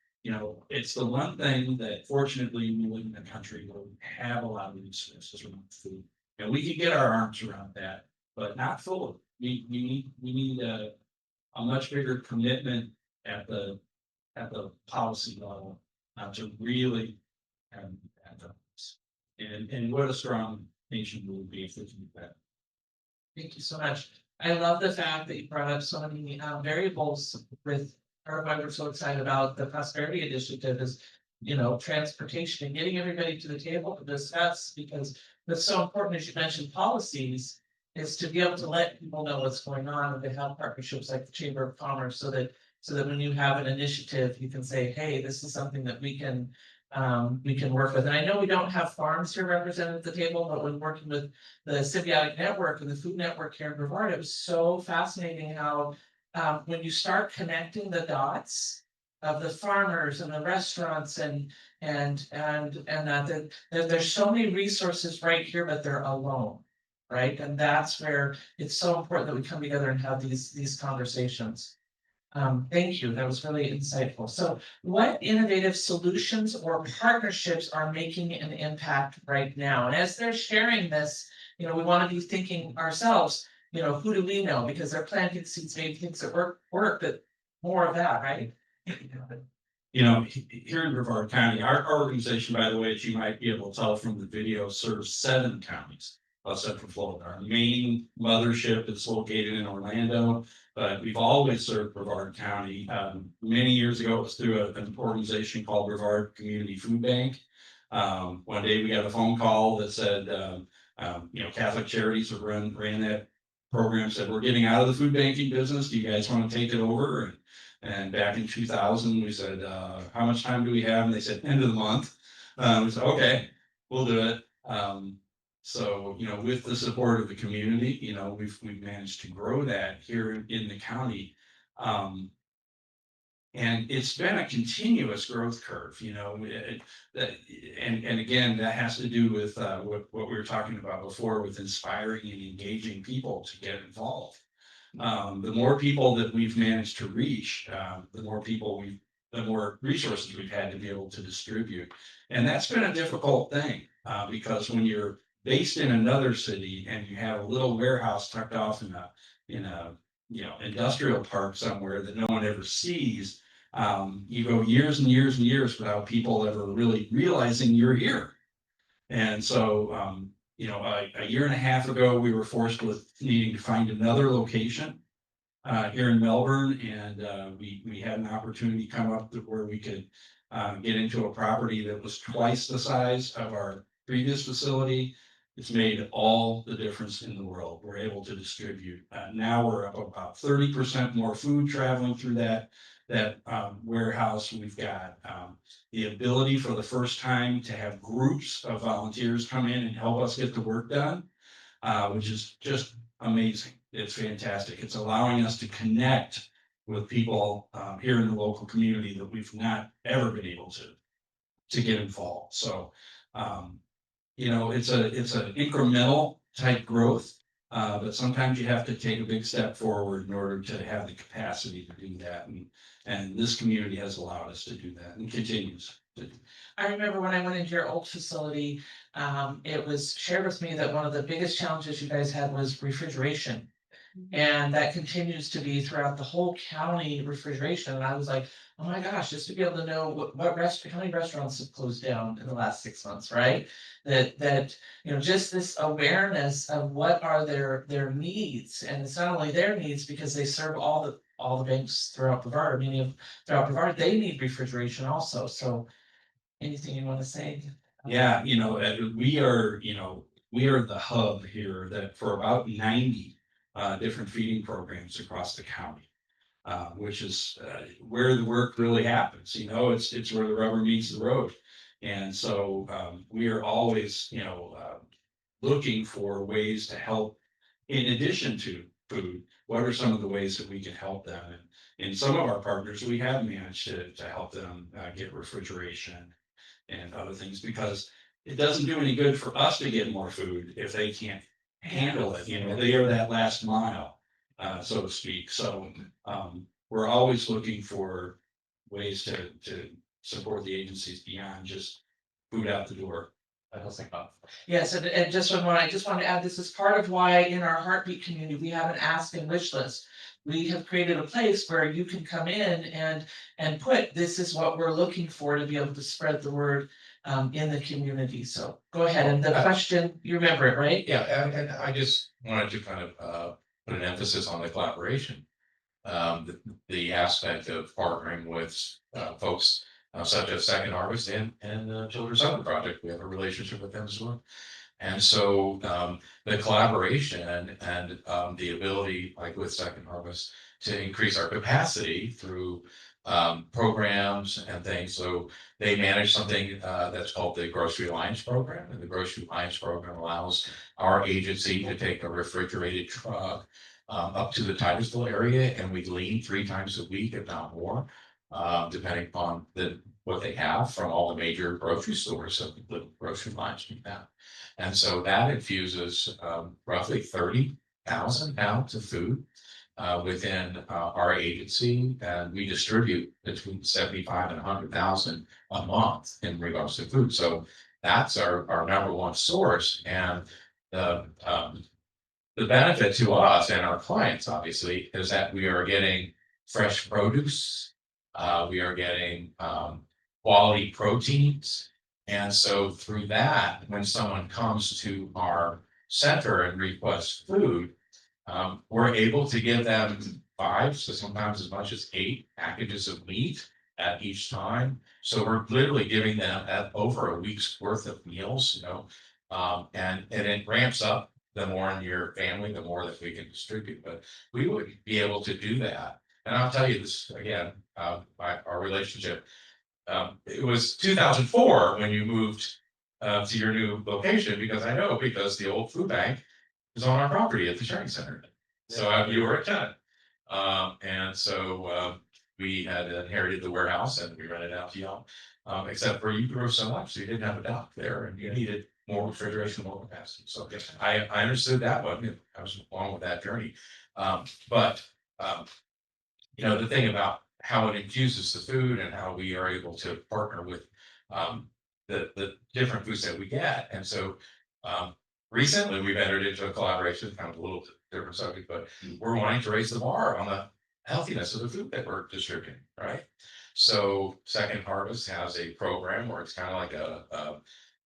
it's the one thing that fortunately we live in a country where we have a lot of resources around food. And we can get our arms around that, but not fully. We need a much bigger commitment at the policy level to really have that. And what a strong nation we would be if we could do that. Thank you so much. I love the fact that you brought up so many variables with, or why we're so excited about the Prosperity Initiative is, transportation and getting everybody to the table to discuss, because what's so important, as you mentioned, policies, is to be able to let people know what's going on, and to have partnerships like the Chamber of Commerce, so that when you have an initiative, you can say, hey, this is something that we can work with. And I know we don't have farms here represented at the table, but when working with the Symbiotic Network and the Food Network here in Brevard, it was so fascinating how when you start connecting the dots of the farmers and the restaurants and that there's so many resources right here, but they're alone, right? And that's where it's so important that we come together and have these conversations. Thank you. That was really insightful. So what innovative solutions or partnerships are making an impact right now? And as they're sharing this, we want to be thinking ourselves, who do we know? Because they're planting seeds, maybe things that work, but more of that, right? Here in Brevard County, our organization, by the way, as you might be able to tell from the video, serves 7 counties of Central Florida. Our main mothership is located in Orlando, but we've always served Brevard County. Many years ago, it was through an organization called Brevard Community Food Bank. One day we got a phone call that said, Catholic Charities ran that program, said, we're getting out of the food banking business. Do you guys want to take it over? And back in 2000, we said, how much time do we have? And they said, end of the month. We said, okay, we'll do it. So, with the support of the community, we've managed to grow that here in the county. And it's been a continuous growth curve, and again, that has to do with what we were talking about before with inspiring and engaging people to get involved. The more people that we've managed to reach, the more resources we've had to be able to distribute. And that's been a difficult thing, because when you're based in another city and you have a little warehouse tucked off in a industrial park somewhere that no one ever sees, you go years and years and years without people ever really realizing you're here. And so, a year and a half ago, we were forced with needing to find another location here in Melbourne, and we had an opportunity come up to where we could get into a property that was twice the size of our previous facility. It's made all the difference in the world. We're able to distribute. Now we're up about 30% more food traveling through that warehouse. We've got the ability for the first time to have groups of volunteers come in and help us get the work done, which is just amazing. It's fantastic. It's allowing us to connect with people here in the local community that we've not ever been able to get involved. So, it's an incremental type growth, but sometimes you have to take a big step forward in order to have the capacity to do that. And this community has allowed us to do that and continues to do. I remember when I went into your old facility, it was shared with me that one of the biggest challenges you guys had was refrigeration. And that continues to be throughout the whole county, refrigeration. And I was like, oh my gosh, just to be able to know how many restaurants have closed down in the last 6 months, right? That just this awareness of what are their needs. And it's not only their needs because they serve all the banks throughout Brevard, throughout Brevard, they need refrigeration also. So anything you want to say? Yeah, we are the hub here that for about 90 different feeding programs across the county, which is where the work really happens. It's where the rubber meets the road. And so we are always, looking for ways to help in addition to food. What are some of the ways that we can help them? And in some of our partners, we have managed to help them get refrigeration and other things, because it doesn't do any good for us to get more food if they can't handle it. They are that last mile, so to speak. So we're always looking for ways to support the agencies beyond just food out the door. Yes, and just one more, I just want to add, this is part of why in our Heartbeat community, we have an ask and wish list. We have created a place where you can come in and put, this is what we're looking for to be able to spread the word in the community. So go ahead, and the question, you remember it, right? Yeah, and I just wanted to kind of put an emphasis on the collaboration. The aspect of partnering with folks such as Second Harvest and Children's Summer Project. We have a relationship with them as well. And so the collaboration and the ability, like with Second Harvest, to increase our capacity through programs and things. So they manage something that's called the Grocery Alliance Program. And the Grocery Alliance Program allows our agency to take a refrigerated truck up to the Titusville area, and we glean 3 times a week, if not more, depending upon what they have from all the major grocery stores. So the grocery lines do that. And so that infuses roughly 30,000 pounds of food within our agency, and we distribute between 75 and 100,000 a month in regards to food. So that's our number one source. And the benefit to us and our clients, obviously, is that we are getting fresh produce. We are getting quality proteins. And so through that, when someone comes to our center and requests food, we're able to give them 5 to sometimes as much as 8 packages of meat at each time. So we're literally giving them at over a week's worth of meals, and it ramps up. The more in your family, the more that we can distribute. But we would be able to do that. And I'll tell you this again, our relationship. It was 2004 when you moved to your new location, because the old food bank is on our property at the shopping center. So you were a tenant. And so we had inherited the warehouse and we rented out to y'all. Except for you grew so much, so you didn't have a dock there and you needed more refrigeration, more capacity. So I understood that one. I was along with that journey. But you know, the thing about how it infuses the food and how we are able to partner with the different foods that we get. And so recently we've entered into a collaboration, kind of a little different subject, but we're wanting to raise the bar on the healthiness of the food that we're distributing, right? So Second Harvest has a program where it's kind of like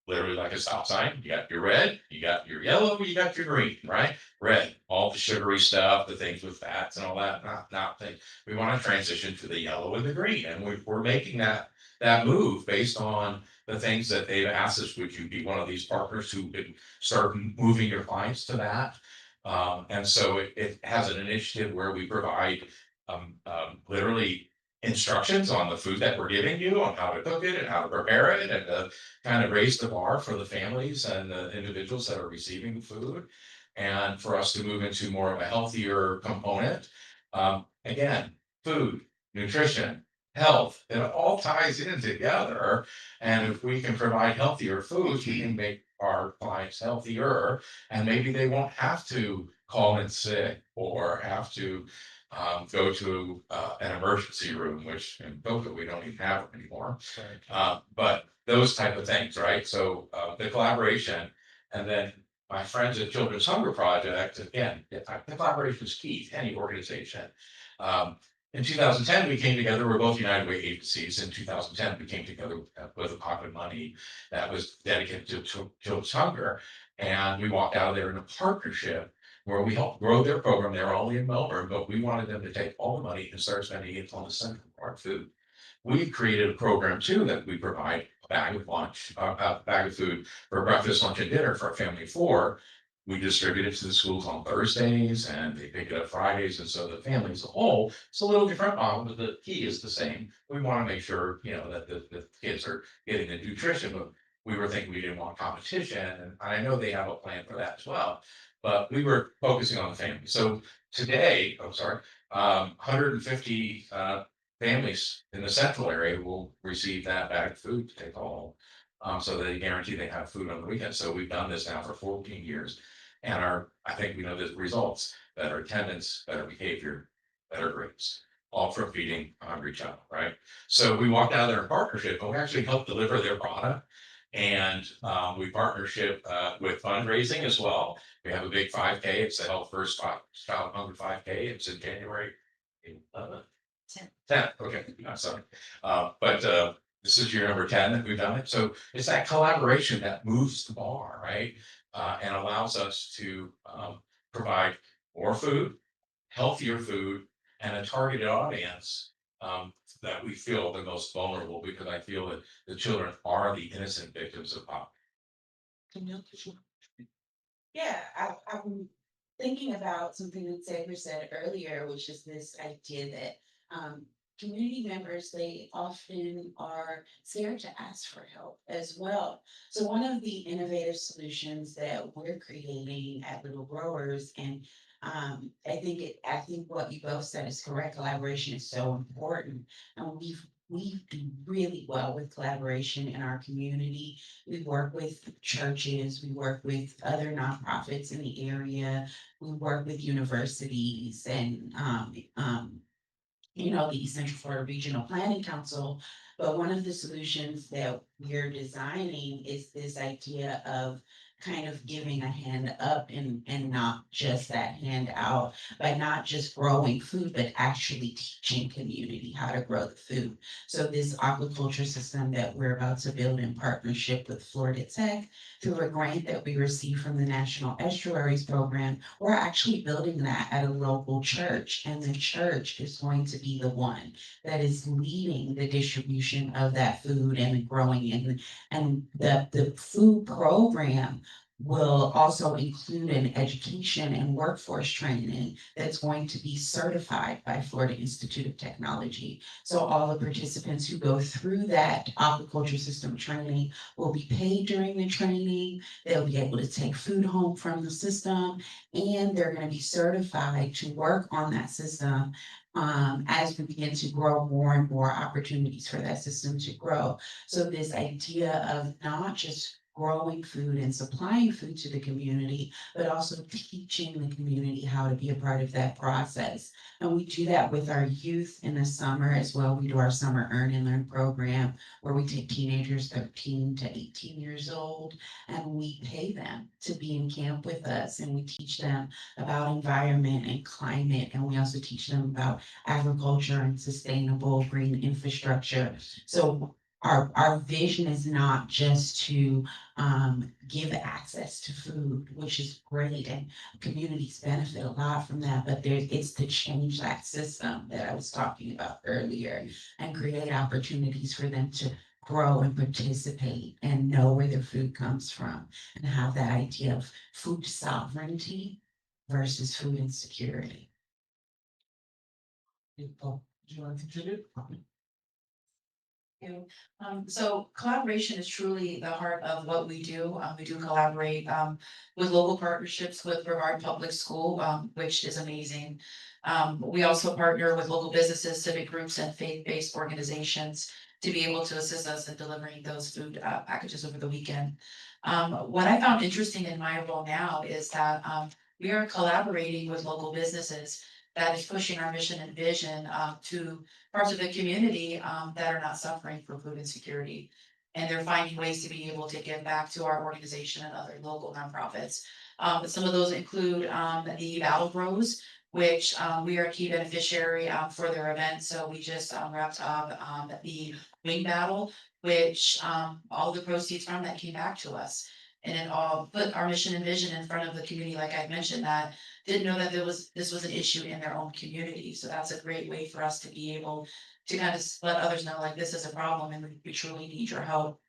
literally like a stop sign. You got your red, you got your yellow, you got your green, right? Red, all the sugary stuff, the things with fats and all that, not things. We want to transition to the yellow and the green. And we're making that move based on the things that they've asked us, would you be one of these partners who could start moving your clients to that? And so it has an initiative where we provide literally instructions on the food that we're giving you, on how to cook it and how to prepare it, and to kind of raise the bar for the families and the individuals that are receiving the food, and for us to move into more of a healthier component. Again, food, nutrition, health, it all ties in together. And if we can provide healthier foods, we can make our clients healthier, and maybe they won't have to call in sick or have to go to an emergency room, which in COVID we don't even have anymore. But those type of things, right? So the collaboration, and then my friends at Children's Hunger Project, again, the collaboration is key to any organization. In 2010, we came together. We're both United Way agencies. In 2010, we came together with a pocket of money that was dedicated to Children's Hunger, and we walked out of there in a partnership where we helped grow their program. They were only in Melbourne, but we wanted them to take all the money and start spending it on the central part food. We created a program too that we provide a bag of lunch, a bag of food for breakfast, lunch, and dinner for a family of four. We distribute it to the schools on Thursdays and they pick it up Fridays. And so the family as a whole, it's a little different model, but the key is the same. We want to make sure, you know, that the kids are getting the nutrition, but we were thinking we didn't want competition. And I know they have a plan for that as well, but we were focusing on the family. So today, 150 families in the central area will receive that bag of food to take home. So they guarantee they have food on the weekend. So we've done this now for 14 years. And I think we know the results: better attendance, better behavior, better grades, all from feeding a hungry child, right? So we walked out there in partnership and we actually helped deliver their product. And we partnership with fundraising as well. We have a big 5K. It's the Health First Child Hunger 5K. It's in January 10th. Okay, I'm sorry. But this is year number 10 that we've done it. So it's that collaboration that moves the bar, right? And allows us to provide more food, healthier food, and a targeted audience that we feel the most vulnerable, because I feel that the children are the innocent victims of poverty. Yeah, I'm thinking about something that Saber said earlier, which is this idea that community members, they often are scared to ask for help as well. So one of the innovative solutions that we're creating at Little Growers, and I think what you both said is correct. Collaboration is so important, and we do really well with collaboration in our community. We work with churches, we work with other nonprofits in the area, we work with universities, and the Central Florida Regional Planning Council. But one of the solutions that we're designing is this idea of kind of giving a hand up, and not just that hand out, by not just growing food, but actually teaching community how to grow the food. So this aquaculture system that we're about to build in partnership with Florida Tech through a grant that we received from the National Estuaries Program, we're actually building that at a local church. And the church is going to be the one that is leading the distribution of that food and the growing, and the food program will also include an education and workforce training that's going to be certified by Florida Institute of Technology. So all the participants who go through that aquaculture system training will be paid during the training. They'll be able to take food home from the system, and they're going to be certified to work on that system as we begin to grow more and more opportunities for that system to grow. So this idea of not just growing food and supplying food to the community, but also teaching the community how to be a part of that process. And we do that with our youth in the summer as well. We do our summer Earn and Learn program where we take teenagers 13 to 18 years old and we pay them to be in camp with us, and we teach them about environment and climate, and we also teach them about agriculture and sustainable green infrastructure. So our vision is not just to give access to food, which is great, and communities benefit a lot from that, but it's to change that system that I was talking about earlier and create opportunities for them to grow and participate and know where their food comes from and have that idea of food sovereignty versus food insecurity. People, do you want to contribute? You. So collaboration is truly the heart of what we do. We do collaborate with local partnerships with Brevard Public School, which is amazing. We also partner with local businesses, civic groups, and faith-based organizations to be able to assist us in delivering those food packages over the weekend. What I found interesting in my role now is that we are collaborating with local businesses that is pushing our mission and vision to parts of the community that are not suffering from food insecurity. And they're finding ways to be able to give back to our organization and other local nonprofits. Some of those include the Battle Bros, which we are a key beneficiary for their event. So we just wrapped up the Wing Battle, which all the proceeds from that came back to us. And it all put our mission and vision in front of the community, like I mentioned, that didn't know that this was an issue in their own community. So that's a great way for us to be able to kind of let others know, like, this is a problem and we truly need your help.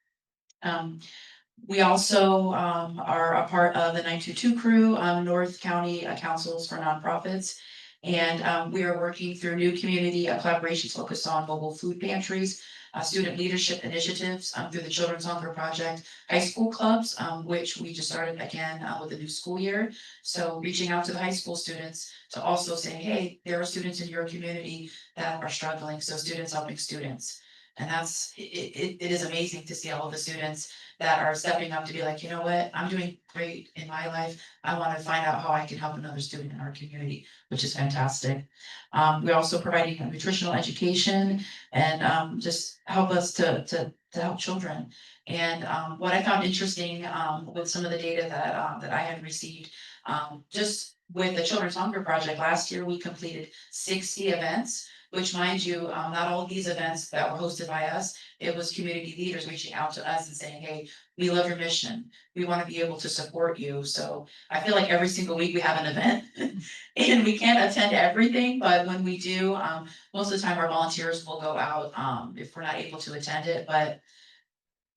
We also are a part of the 922 crew, North County Councils for Nonprofits. And we are working through new community collaborations focused on mobile food pantries, student leadership initiatives through the Children's Hunger Project, high school clubs, which we just started again with the new school year. So reaching out to the high school students to also say, hey, there are students in your community that are struggling. So students helping students. And it is amazing to see all of the students that are stepping up to be like, you know what, I'm doing great in my life. I want to find out how I can help another student in our community, which is fantastic. We're also providing nutritional education and just help us to help children. And what I found interesting with some of the data that I had received, just with the Children's Hunger Project, last year we completed 60 events, which, mind you, not all of these events that were hosted by us, it was community leaders reaching out to us and saying, hey, we love your mission. We want to be able to support you. So I feel like every single week we have an event and we can't attend everything, but when we do, most of the time our volunteers will go out if we're not able to attend it, but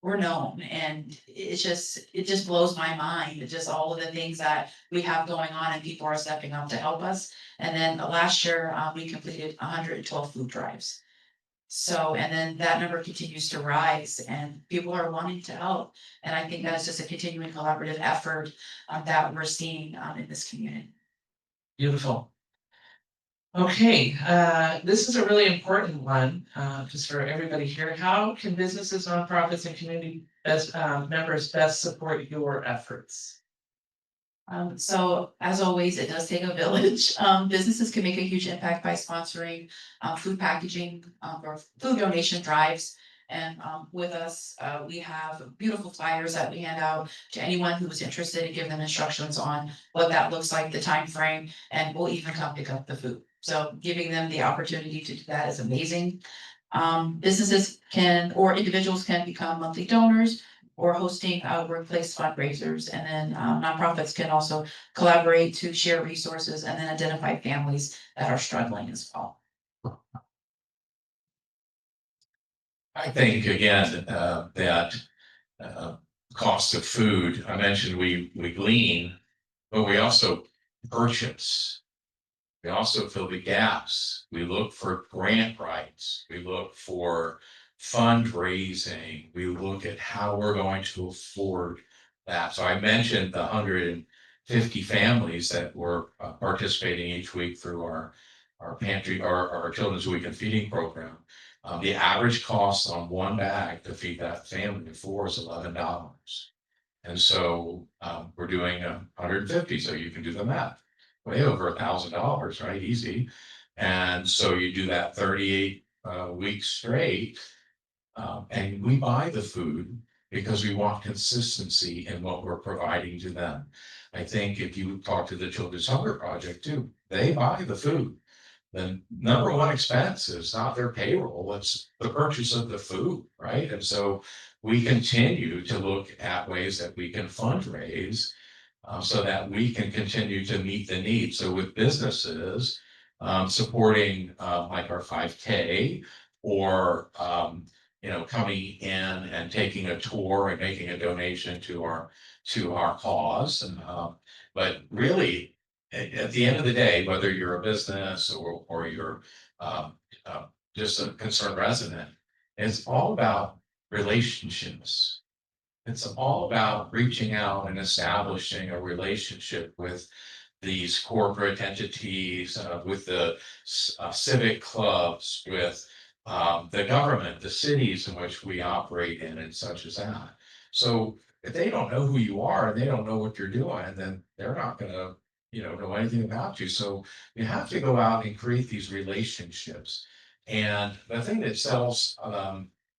we're known, and it just blows my mind. It's just all of the things that we have going on and people are stepping up to help us. And then last year, we completed 112 food drives. So, and then that number continues to rise and people are wanting to help. And I think that's just a continuing collaborative effort that we're seeing in this community. Beautiful. Okay, this is a really important one, just for everybody here. How can businesses, nonprofits, and community members best support your efforts? So as always, it does take a village. Businesses can make a huge impact by sponsoring food packaging or food donation drives. And with us, we have beautiful flyers that we hand out to anyone who is interested and give them instructions on what that looks like, the time frame, and we'll even come pick up the food. So giving them the opportunity to do that is amazing. Businesses can, or individuals can become monthly donors or hosting workplace fundraisers. And then nonprofits can also collaborate to share resources and then identify families that are struggling as well. I think again, that cost of food, I mentioned we glean, but we also purchase. We also fill the gaps. We look for grant rights. We look for fundraising. We look at how we're going to afford that. So I mentioned the 150 families that were participating each week through our our pantry, our children's weekend feeding program. The average cost on one bag to feed that family of 4 is $11. And so we're doing 150, so you can do the math. Way over $1,000, right? Easy. And so you do that 38 weeks straight, and we buy the food because we want consistency in what we're providing to them. I think if you talk to the Children's Hunger Project too, they buy the food. The number one expense is not their payroll, it's the purchase of the food, right? And so we continue to look at ways that we can fundraise so that we can continue to meet the needs. So with businesses supporting like our 5K or coming in and taking a tour and making a donation to our cause. But really, at the end of the day, whether you're a business or you're just a concerned resident, it's all about relationships. It's all about reaching out and establishing a relationship with these corporate entities, with the civic clubs, with the government, the cities in which we operate in, and such as that. So if they don't know who you are and they don't know what you're doing, then they're not going to, know anything about you. So you have to go out and create these relationships. And the thing that sells,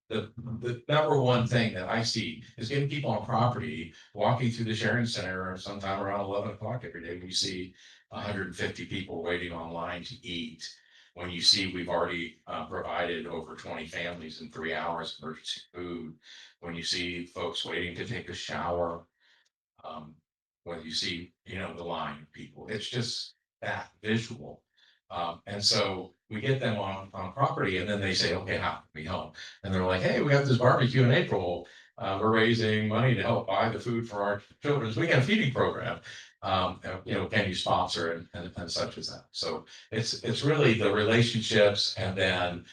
the number one thing that I see is getting people on property, walking through the sharing center sometime around 11 o'clock every day. We see 150 people waiting online to eat. When you see we've already provided over 20 families in 3 hours of emergency food. When you see folks waiting to take a shower. When you see, the line of people, it's just that visual. And so we get them on property and then they say, okay, how can we help? And they're like, hey, we got this barbecue in April. We're raising money to help buy the food for our children's weekend feeding program. Can you sponsor and such as that? So it's really the relationships and then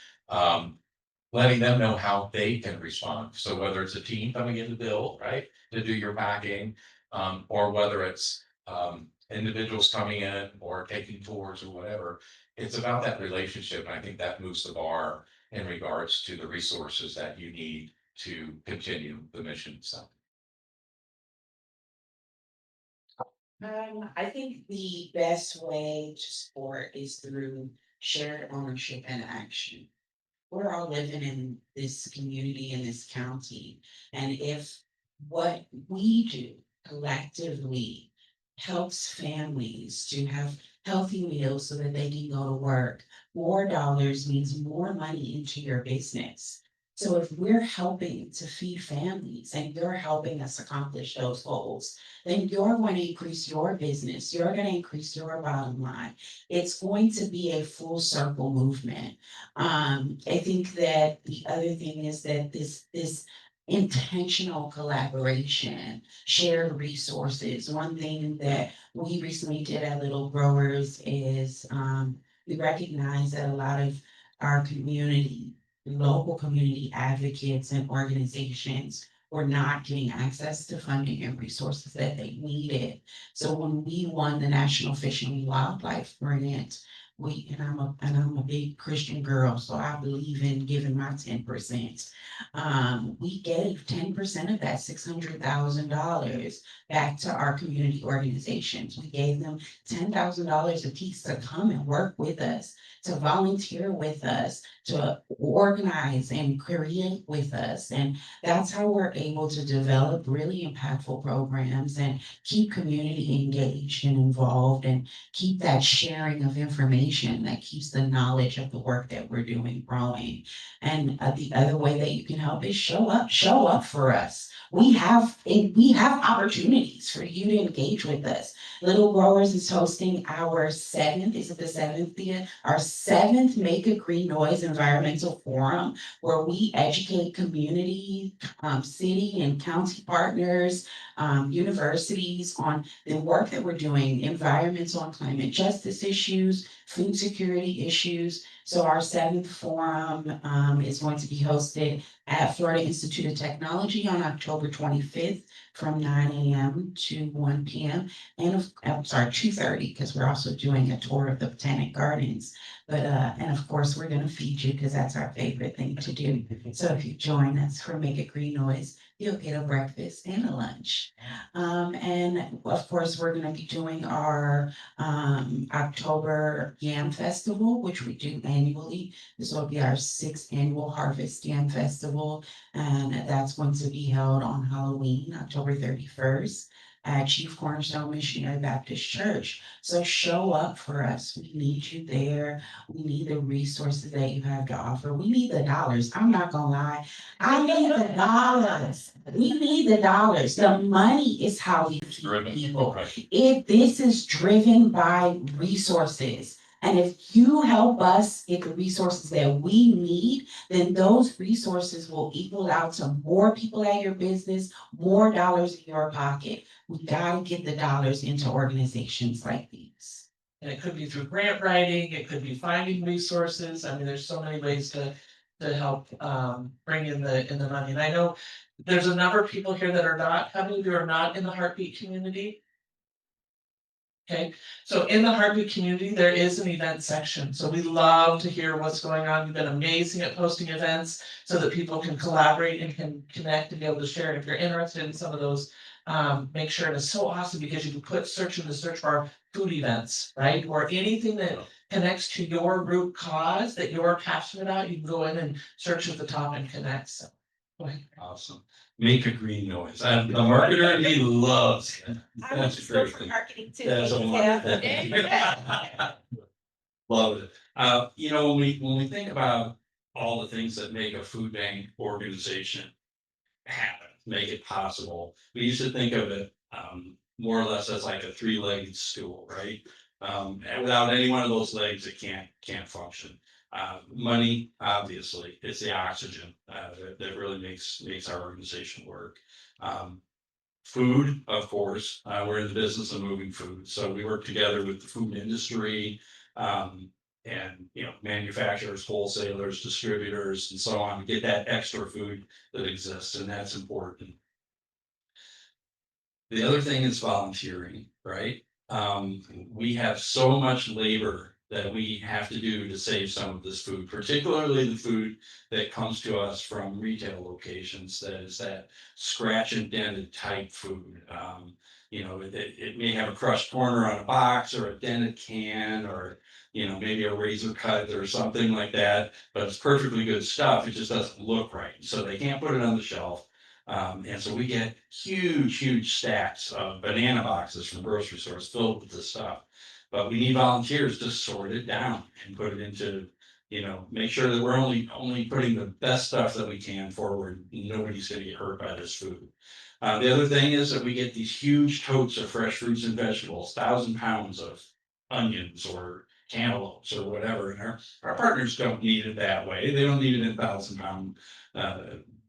letting them know how they can respond. So whether it's a team coming in to build, right, to do your packing, or whether it's individuals coming in or taking tours or whatever, it's about that relationship. And I think that moves the bar in regards to the resources that you need to continue the mission itself. I think the best way to support is through shared ownership and action. We're all living in this community, in this county, and if what we do collectively helps families to have healthy meals so that they can go to work, more dollars means more money into your business. So if we're helping to feed families and you're helping us accomplish those goals, then you're going to increase your business. You're going to increase your bottom line. It's going to be a full circle movement. I think that the other thing is that this intentional collaboration, shared resources. One thing that we recently did at Little Growers is we recognize that a lot of our local community advocates and organizations were not getting access to funding and resources that they needed. So when we won the National Fish and Wildlife Grant, I'm a big Christian girl, so I believe in giving my 10%. We gave 10% of that $600,000 back to our community organizations. We gave them $10,000 apiece to come and work with us, to volunteer with us, to organize and create with us. And that's how we're able to develop really impactful programs and keep community engaged and involved and keep that sharing of information that keeps the knowledge of the work that we're doing growing. And the other way that you can help is show up for us. We have opportunities for you to engage with us. Little Growers is hosting our 7th, is it the 7th, Thea? Our 7th Make a Green Noise Environmental Forum, where we educate community, city and county partners, universities on the work that we're doing, environmental and climate justice issues, food security issues, So our 7th forum is going to be hosted at Florida Institute of Technology on October 25th from 9 a.m. to 1 p.m. I'm sorry, 2:30, because we're also doing a tour of the Botanic Gardens. But and of course, we're gonna feed you because that's our favorite thing to do. So if you join us for Make a Green Noise, you'll get a breakfast and a lunch. And of course, we're gonna be doing our October Yam Festival, which we do annually. This will be our 6th annual Harvest Yam Festival, and that's going to be held on Halloween, October 31st. At Chief Cornerstone Missionary Baptist Church. So show up for us. We need you there. We need the resources that you have to offer. We need the dollars. I'm not gonna lie. I need the dollars. We need the dollars. The money is how we feed people. If this is driven by resources, and if you help us get the resources that we need, then those resources will equal out to more people at your business, more dollars in your pocket. We gotta get the dollars into organizations like these. And it could be through grant writing, it could be finding resources. I mean, there's so many ways to help bring in the money. And I know there's a number of people here that are not, how many of you are not in the Heartbeat community? Okay, so in the Heartbeat community, there is an event section. So we love to hear what's going on. You've been amazing at posting events so that people can collaborate and can connect and be able to share. And if you're interested in some of those, make sure it is so awesome because you can search in the search bar food events, right? Or anything that connects to your root cause that you're passionate about, you can go in and search at the top and connect. So go ahead. Awesome. Make a green noise. And the marketer in me loves it. That's a great thing. Marketing too. That's a love it. You know, when we think about all the things that make a food bank organization happen, make it possible, we used to think of it more or less as like a 3-legged stool, right? And without any one of those legs, it can't function. Money, obviously, it's the oxygen that really makes our organization work. Food, of course, we're in the business of moving food, so we work together with the food industry, and manufacturers, wholesalers, distributors, and so on to get that extra food that exists, and that's important. The other thing is volunteering, right? We have so much labor that we have to do to save some of this food, particularly the food that comes to us from retail locations. That is that scratch and dented type food. It may have a crushed corner on a box or a dented can or maybe a razor cut or something like that, but it's perfectly good stuff. It just doesn't look right. So they can't put it on the shelf. And so we get huge stacks of banana boxes from grocery stores filled with this stuff. But we need volunteers to sort it down and put it into, make sure that we're only putting the best stuff that we can forward. Nobody's gonna get hurt by this food. The other thing is that we get these huge totes of fresh fruits and vegetables, 1,000 pounds of onions or cantaloupes or whatever. And our partners don't need it that way. They don't need it in 1,000-pound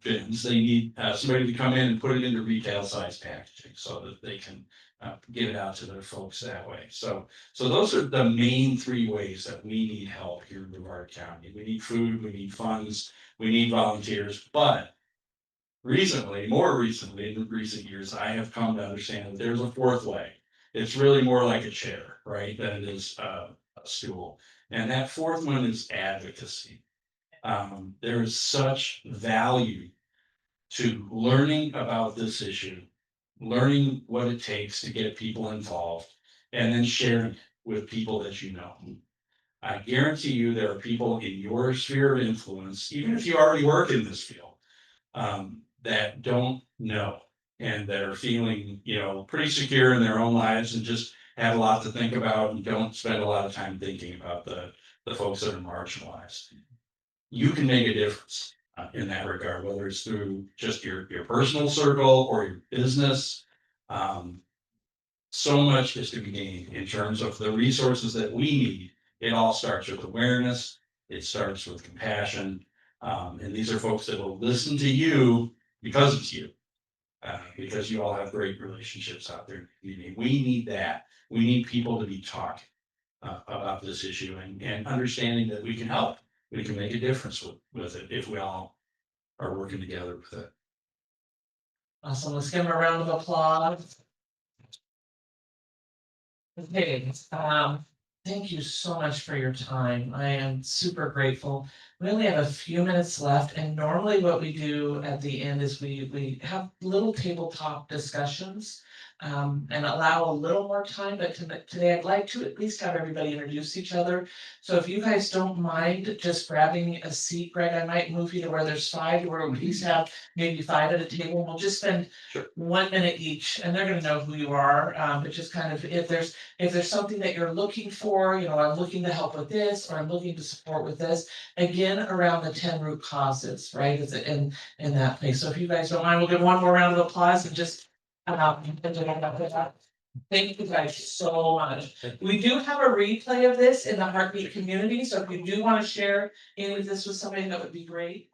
bins. They need somebody to come in and put it into retail size packaging so that they can get it out to their folks that way. So those are the main 3 ways that we need help here in Brevard County. We need food, we need funds, we need volunteers. But more recently, in recent years, I have come to understand that there's a 4th way. It's really more like a chair, right, than it is a stool. And that 4th one is advocacy. There is such value to learning about this issue, learning what it takes to get people involved, and then sharing it with people that you know. I guarantee you there are people in your sphere of influence, even if you already work in this field, that don't know and that are feeling, pretty secure in their own lives and just have a lot to think about and don't spend a lot of time thinking about the folks that are marginalized. You can make a difference in that regard, whether it's through just your personal circle or your business. So much is to be gained in terms of the resources that we need. It all starts with awareness. It starts with compassion. And these are folks that will listen to you because it's you, because you all have great relationships out there in the community. We need that. We need people to be talking. about this issue and understanding that we can help. We can make a difference with it if we all are working together with it. Awesome, let's give them a round of applause. Okay, thank you so much for your time. I am super grateful. We only have a few minutes left, and normally what we do at the end is we have little tabletop discussions. And allow a little more time, but today I'd like to at least have everybody introduce each other. So if you guys don't mind just grabbing a seat, Greg, I might move you to where there's 5, to where we at least have maybe 5 at a table. We'll just spend 1 minute each, and they're gonna know who you are. But just kind of, if there's something that you're looking for, you know, I'm looking to help with this, or I'm looking to support with this, again, around the 10 root causes, right? Is it in that place? So if you guys don't mind, we'll give one more round of applause and just thank you guys so much. We do have a replay of this in the Heartbeat community, so if you do want to share any of this with somebody, that would be great.